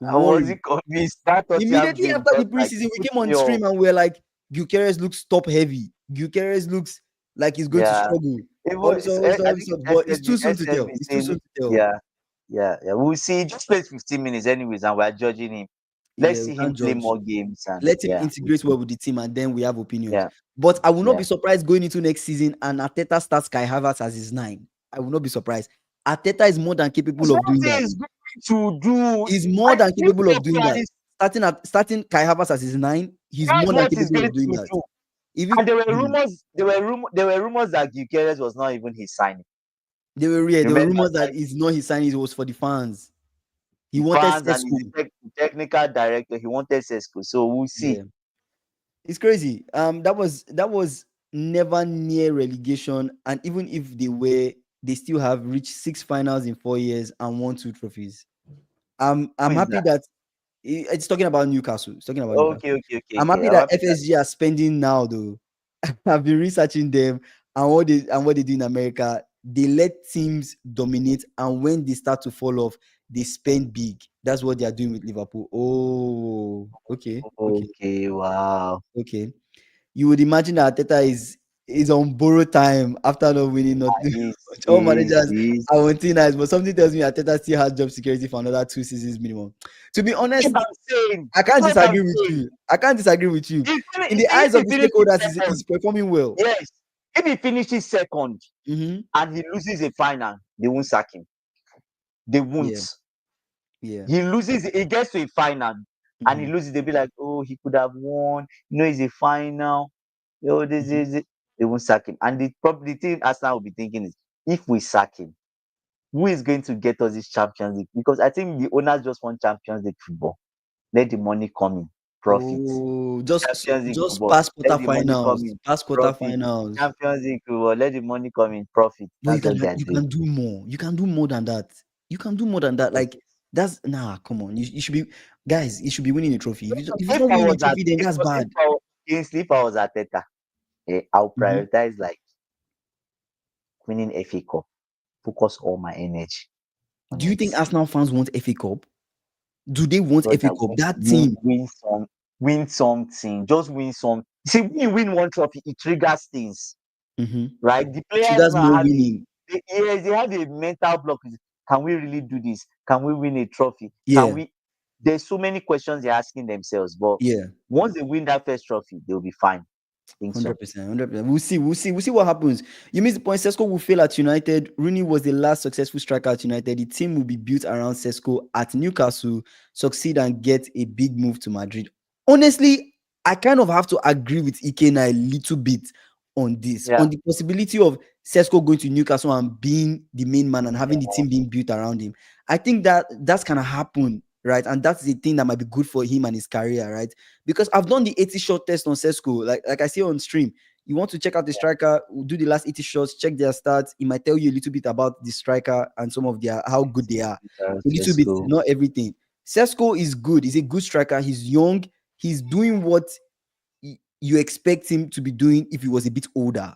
I wasn't convinced. That Tottenham Immediately game after the just like preseason, we put came on me off. stream and we were like, Gyökeres looks top heavy. Gyökeres looks like he's going to Yeah. struggle. Even All this, I think but it's too soon to SSB tell. It's too soon saying, to tell. yeah. We'll see. He just plays 15 minutes anyways, and we're judging him. Let's Yeah, we see him can't play judge. more games, and Let him yeah, integrate well with the team, and then we have opinions. yeah. But I will not Yeah. be surprised going into next season and Arteta starts Kai Havertz as his 9. I will not be surprised. Arteta is more than capable of doing that. He's going to do. He's more than capable of doing that. That's Starting Kai Havertz as his 9, he's more than what he's capable going of doing to that. do. Even And there were rumors that Gyökeres was not even his signing. there were Remember, rumors that it's not his signing, it was for the fans. He wanted fans and Sesko. he's the technical director. He wanted Sesko, so we'll see. Yeah. It's crazy. That was never near relegation, and even if they were, they still have reached 6 finals in 4 years and won 2 trophies. I'm Who is happy that it's talking about Newcastle. It's talking about Newcastle. Okay. I'm happy that FSG are spending now though. I've been researching them and what they do in America. They let teams dominate, and when they start to fall off, they spend big. That's what they are doing with Liverpool. Oh, okay. Okay, wow. Okay. You would imagine that Arteta is on borrowed time after not winning nothing. All managers are wanting nice, but something tells me Arteta still has job security for another 2 seasons minimum. To be honest, I can't disagree with you. I can't disagree with you. In the eyes of the stakeholders, he's performing well. Yes. If he finishes second Mhm. and he loses a final, they won't sack him. They won't. Yeah. He gets to a final and he Mhm. loses, they'll be like, oh, he could have won. It's a final. This is it. They won't sack him. And the thing Arsenal will be thinking is, if we sack him, who is going to get us this Champions League? Because I think the owners just want Champions League football. Let the money come in. Profit. Oh, just football. past Let the money come quarterfinals. in. Past Profit. quarterfinals. Champions League football. Let the money come in. Profit. But That's what they're you doing. can do more. You can do more than that. You can do more than that. Like that's come on. You should be guys. You should be winning a trophy. If it's not winning a trophy, then that's bad. If I was Arteta, I'll prioritize like winning FA Cup. Focus all my energy. Do you think Arsenal fans want FA Cup? Do they want FA Cup? That team win something. Just win some. See, when you win one trophy, it triggers things, right? The players that's now more have winning. they have a mental block. Can we really do this? Can we win a trophy? Yeah. Can we? There's so many questions they're asking themselves, but once they win that first trophy, they'll be fine. 100%. We'll see what happens. You missed the point. Sesko will fail at United. Rooney was the last successful striker at United. The team will be built around Sesko at Newcastle, succeed and get a big move to Madrid. Honestly, I kind of have to agree with Ikena a little bit on this, on the possibility of Sesko going to Newcastle and being the main man and having the team being built around him. I think that's gonna happen, right? And that's the thing that might be good for him and his career, right? Because I've done the 80 shot test on Sesko, like I see on stream. You want to check out the striker, do the last 80 shots, check their stats. It might tell you a little bit about the striker and some of their how good they are. A little bit, Sesko. not everything. Sesko is good. He's a good striker. He's young. He's doing what you expect him to be doing if he was a bit older.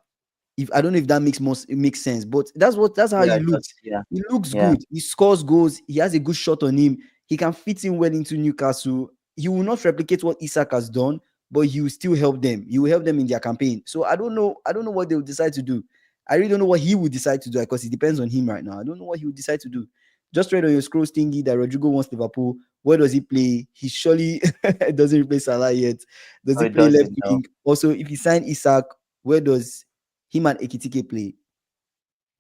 If I don't know if that makes sense, but that's how Yeah, he it looks. does. Yeah. He looks Yeah. good. He scores goals. He has a good shot on him. He can fit in well into Newcastle. He will not replicate what Isak has done, but he will still help them. He will help them in their campaign. So I don't know what they will decide to do. I really don't know what he will decide to do because it depends on him right now. I don't know what he will decide to do. Just read on your scroll stingy that Rodrigo wants Liverpool. Where does he play? He surely doesn't replace Salah yet. Does No, he it play left doesn't. No. wing? Also, if he sign Isak, where does him and Ekitike play?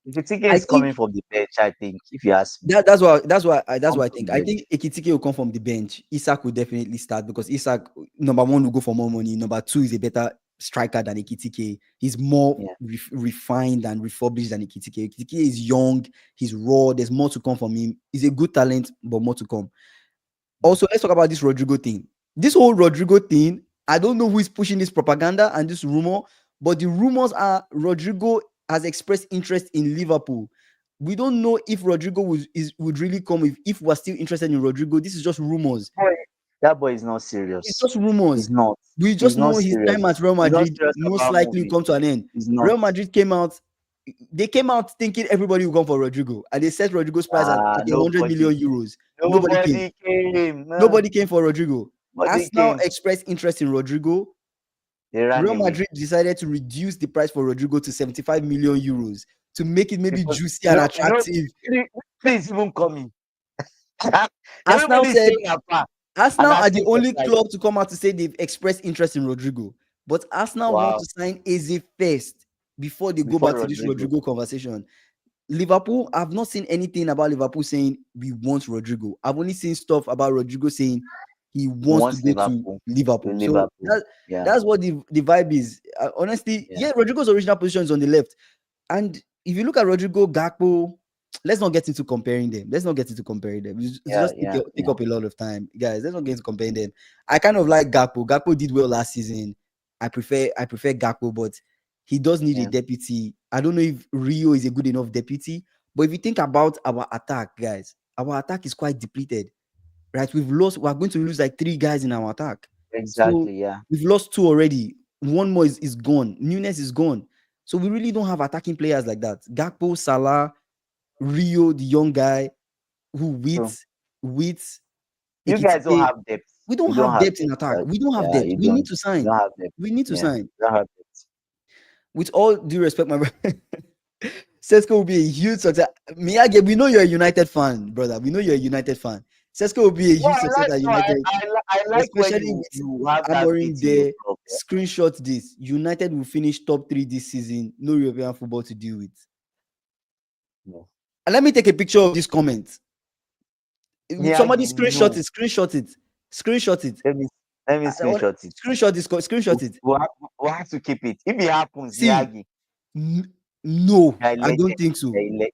If you think I it's coming think from the bench, I think, if you ask me, that's why I come think. from I bench. think Ekitike will come from the bench. Isak will definitely start because Isak, number one, will go for more money. Number two, is a better striker than Ekitike. He's more Yeah. refined and refurbished than Ekitike. Ekitike is young. He's raw. There's more to come from him. He's a good talent, but more to come. Also, let's talk about this Rodrigo thing. This whole Rodrigo thing, I don't know who is pushing this propaganda and this rumor, but the rumors are Rodrigo has expressed interest in Liverpool. We don't know if Rodrigo would really come if we're still interested in Rodrigo. This is just rumors. That boy is not It's serious. just rumors. He's not. We He's just not know his serious. time at Real He's not Madrid serious most about likely will moving. come to an end. He's not. Real Madrid came out thinking everybody will come for Rodrigo, and they set Rodrigo's price at 100 million euros. Nobody came. Nobody came for Rodrigo. Nobody Arsenal came. expressed interest in Rodrigo. They ran Real away. Madrid decided to reduce the price for Rodrigo to 75 million euros to make it maybe Because, juicy and attractive. Please even coming. Arsenal Everybody's said staying apart. Arsenal are the asking for only price. club to come out to say they've expressed interest in Rodrigo. But Arsenal want Wow. to sign Eze first before they go Before back to this Rodrigo. Rodrigo conversation. Liverpool, I've not seen anything about Liverpool saying we want Rodrigo. I've only seen stuff about Rodrigo saying he wants to go to Liverpool. So that's what the vibe is. Honestly, yeah, Rodrigo's original position is on the left. And if you look at Rodrigo, Gakpo, let's not get into comparing them. It's just take up a lot of time. Guys, let's not get into comparing them. I kind of like Gakpo. Gakpo did well last season. I prefer Gakpo, but he does need a deputy. I don't know if Rio is a good enough deputy, but if you think about our attack, guys, our attack is quite depleted, right? We're going to lose like 3 guys in our attack. Exactly, so we've lost 2 already. One more is gone. Nunez is gone. So we really don't have attacking players like that. Gakpo, Salah, Rio, the young guy, who Wits. You guys don't have depth. We don't have depth in attack. We don't have depth. We need to sign. We need to sign. With all due respect, my brother, Sesko will be a huge success. Miyagi, we know you're a United fan, brother. We know you're a United fan. Sesko will be a huge success at United. I like especially when you have Amorim there. Screenshot this. United will finish top 3 this season. No European football to deal with. No. And let me take a picture of this comment. Somebody screenshot it. Let me screenshot it. Screenshot it. We'll have to keep it. If it happens, see, no, I don't think so.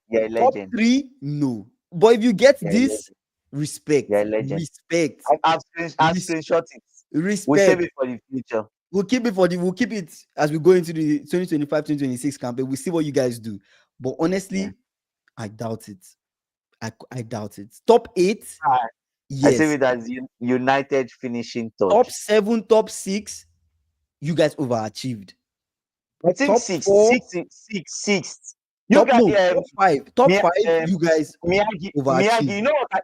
You're a legend. Top 3, no. But if you get this, respect. Respect. I'll screenshot it. Respect. We'll save it for the future. We'll keep it as we go into the 2025-2026 campaign. We'll see what you guys do. But honestly, I doubt it. I doubt it. Top 8, yes. I save it as United finishing third. Top 7, top 6, you guys overachieved. I think top 6. Top 5. Top 5, you guys overachieved.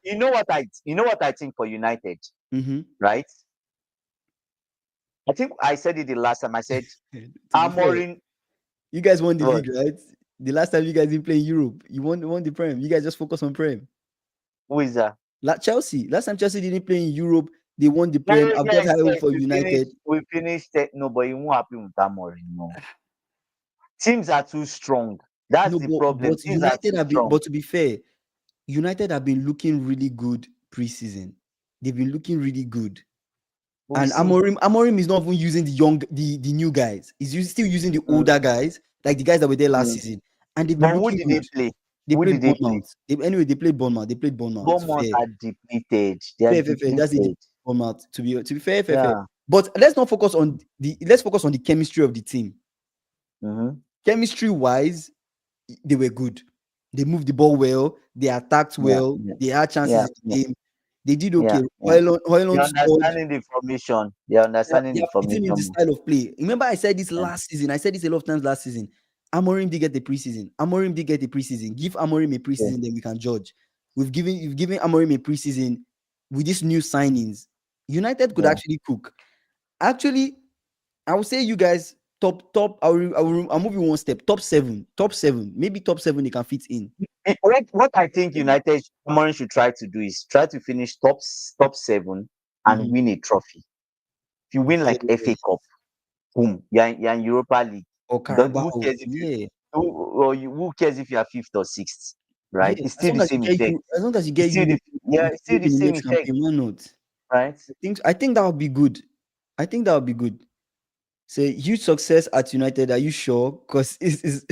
You know what I think for United, right? I think I said it the last time. I said Amorim. You guys won the league, right? The last time you guys didn't play in Europe, you won the Prem. You guys just focus on Prem. Who is that? Chelsea. Last time Chelsea didn't play in Europe, they won the Prem. I've got high hope for United. We finished. No, but you won't happen with Amorim. No. Teams are too strong. That's the problem. But United have been. But to be fair, United have been looking really good preseason. They've been looking really good. And Amorim is not even using the new guys. He's still using the older guys, like the guys that were there last season. And they've been looking good. They played Bournemouth. They played Bournemouth. Bournemouth are depleted. Fair. That's it. Bournemouth. To be fair. But let's focus on the chemistry of the team. Mm-hmm. Chemistry wise, they were good. They moved the ball well. They attacked Yeah, well. yeah, They had chances yeah, in yeah, the game. They did yeah, okay. yeah. Hoyland They're scored. understanding the formation. They're understanding They the are fitting in the formation. style of play. Remember, I said this Yeah, last season. I said this a lot of times last season. Amorim did get the preseason. Amorim did get the preseason. Give Amorim a yeah, preseason, then we can judge. You've given Amorim a preseason with these new signings. United could yeah. actually cook. Actually, I would say you guys top. I'll move you one step. Top seven, maybe top seven. They can fit in. What I think United Amorim should try to do is try to finish top 7 and Mhm. win a trophy. If you win like FA Yes. Cup, boom, you're in Europa League. Or Who Carabao. cares if you Yeah. who cares if you are fifth or sixth, right? Yeah. It's still the same effect. As long as you It's get still the Europe, It's still the in the same next effect, campaign, why not? right? I think that would be good. I think that would be good. So huge success at United. Are you sure? Because it's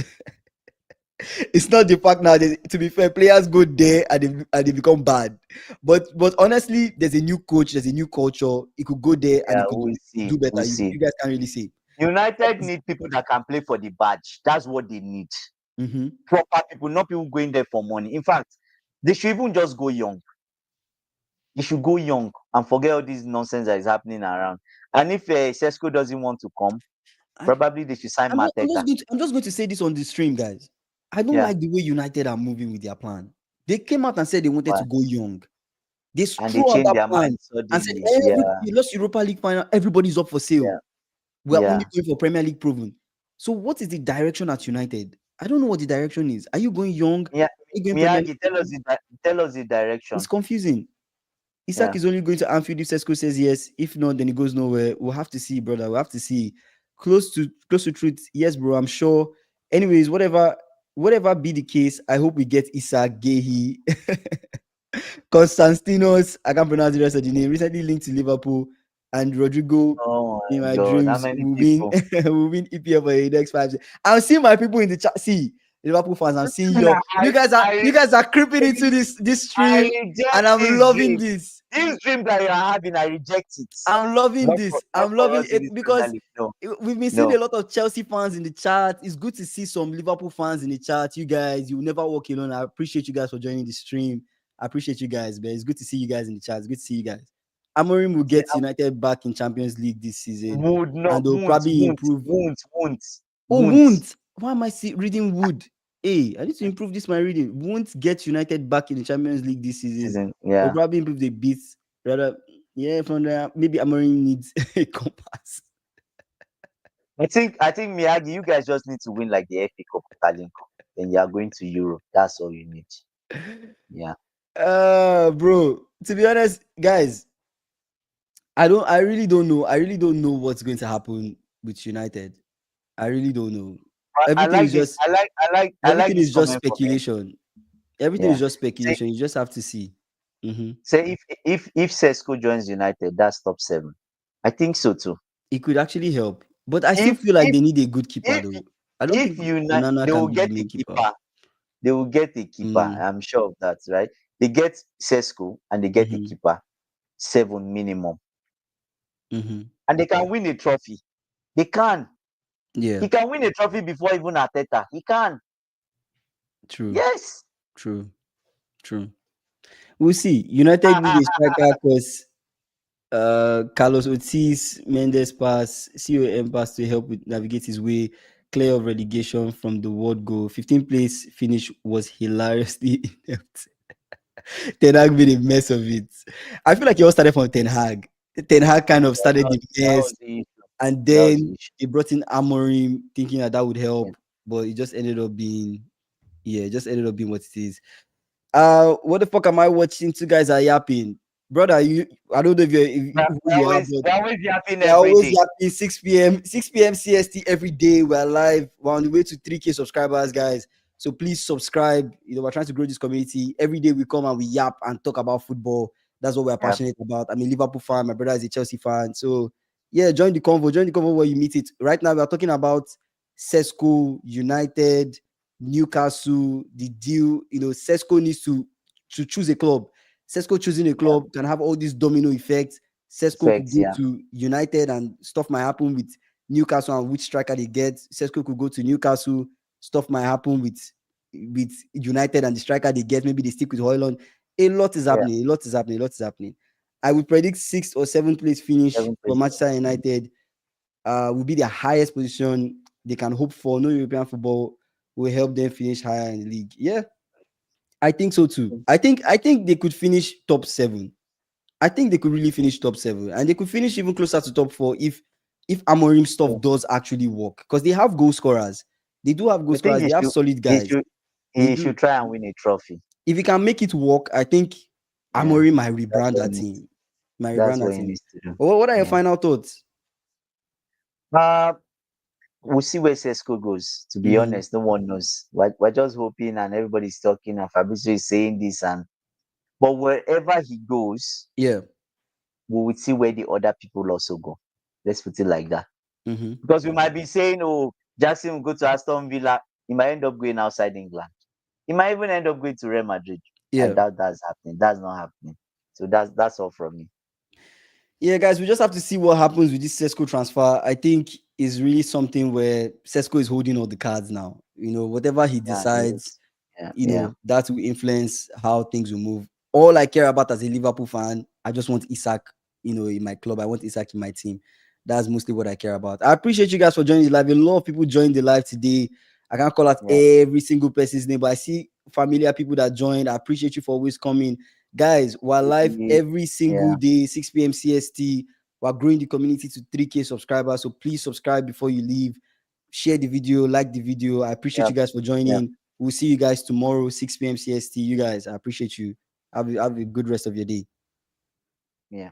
not the fact now. To be fair, players go there and they become bad. But honestly, there's a new coach. There's a new culture. It could go there and Yeah, it could we'll see. do better. We'll see. You guys can't really say. United need people that can play for the badge. That's what they need. Mm-hmm. Proper people, not people going there for money. In fact, they should even just go young. They should go young and forget all this nonsense that is happening around. And if Sesko doesn't want to come, I, probably they should sign Mateta. I'm just going to say this on the stream, guys. I don't Yeah, like the way United are moving with their plan. They came out and said they wanted to but, go young. They and they threw out changed that their plan mind and said, suddenly. Yeah, you lost Europa League final, everybody's up for sale. yeah, We're only yeah, going for Premier League proven. So what is the direction at United? I don't know what the direction is. Are you going young? yeah. Are you going Premier League Miyagi, proven? tell us the It's direction. confusing. Isak Yeah. is only going to Anfield if Sesko says yes. If not, then he goes nowhere. We'll have to see, brother. We'll have to see. Close to truth. Yes, bro. I'm sure. Anyways, whatever be the case, I hope we get Isak, Gehi, Konstantinos. I can't pronounce the rest of the name. Recently linked to Liverpool, and Rodrigo. Oh In my my God, how dreams, many will win. people? Will win EPL for the next 5 years. I'm seeing my people in the chat. See, Liverpool fans. I'm seeing Nah, you guys are creeping into this I stream, reject and I'm this loving dream. this. This dream that you are having, I reject it. I'm loving this. Not I'm for loving us in it this Premier because League. No, we've been seeing no. a lot of Chelsea fans in the chat. It's good to see some Liverpool fans in the chat. You guys, you will never walk alone. I appreciate you guys for joining the stream. I appreciate you guys, man. It's good to see you guys in the chat. It's good to see you guys. Amorim will See, get United back in Champions League this season, would not, and they'll probably improve. Oh, won't. won't. Why am I reading would? Hey, I need to improve this. My reading won't get United back in the Champions League this season. Season, They'll yeah. probably improve the beats. Rather, yeah, from there, maybe Amorim needs a compass. I think Miyagi, you guys just need to win like the FA Cup, Italian Cup. Then you are going to Europe. That's all you need. Yeah. Bro. To be honest, guys, I really don't know. I really don't know what's going to happen with United. I really don't know. I Everything like is this. just I like everything this is just comment from him. speculation. Everything Yeah. is just Say, speculation. You just have to see. Mhm. say if Sesko joins United, that's top 7. I think so too. It could actually help. But I still If feel like if they need a good keeper if though. I don't if think United, Onana they can will be the get a main keeper. keeper. They will get a keeper. Mm, I'm sure of that, right? They get Sesko and they get a mhm, keeper. 7 minimum. mhm. And they can win a trophy. They can. Yeah, He can win a trophy before even Arteta. He can. true, Yes. true, true. We'll see. United need a striker because Carlos Ortiz, Mendes pass, COM pass to help with navigate his way clear of relegation from the world goal. 15th place finish was hilariously inept. Ten Hag made a mess of it. I feel like it all started from Ten Hag. Ten Hag kind of Yeah, started the that mess, was the issue. and That was the then issue. they brought in Amorim thinking that would Yeah. help, but it just ended up being, yeah, it just ended up being what it is. What the fuck am I watching? Two guys are yapping, brother. I don't know if who you are, but We're always yapping they're every always day. yapping 6 p.m. CST every day. We're live. We're on the way to 3K subscribers, guys. So please subscribe. We're trying to grow this community. Every day we come and we yap and talk about football. That's what we're Yeah. passionate about. I'm a Liverpool fan. My brother is a Chelsea fan. So yeah, join the convo. Join the convo where you meet it. Right now we are talking about Sesko, United, Newcastle, the deal. Sesko needs to choose a club. Sesko choosing a Yeah. club can have all these domino effects. Sesko could Facts, go yeah. to United and stuff might happen with Newcastle and which striker they get. Sesko could go to Newcastle. Stuff might happen with United and the striker they get. Maybe they stick with Højlund. A lot is happening. A lot is happening. A lot is happening. I would predict 6th or 7th place finish for Manchester United. Will be their highest position they can hope for. No European football will help them finish higher in the league. Yeah, I think so too. I think they could finish top 7. I think they could really finish top 7, and they could finish even closer to top 4 if Amorim stuff does actually work, because they have goal scorers. They do have goal scorers. They have solid guys. He should try and win a trophy. If he can make it work, I think Amorim might rebrand that team. That's what he needs to do. What are your final thoughts? We'll see where Sesko goes. To be honest, no one knows. We're just hoping, and everybody's talking, and Fabrizio is saying this, but wherever he goes, we will see where the other people also go. Let's put it like that. Because we might be saying, oh, Jackson will go to Aston Villa. He might end up going outside England. He might even end up going to Real Madrid. I doubt that's happening. That's not happening. So that's all from me. Yeah, guys, we just have to see what happens with this Sesko transfer. I think is really something where Sesko is holding all the cards now. Whatever he decides, that will influence how things will move. All I care about as a Liverpool fan, I just want Isak, in my club. I want Isak in my team. That's mostly what I care about. I appreciate you guys for joining the live. A lot of people joined the live today. I can't call out every single person's name, but I see familiar people that joined. I appreciate you for always coming. Guys, we're live every single day, 6 p.m. CST. We're growing the community to 3K subscribers. So please subscribe before you leave. Share the video, like the video. I appreciate you guys for joining. We'll see you guys tomorrow, 6 p.m. CST. You guys, I appreciate you. Have a good rest of your day. Yeah.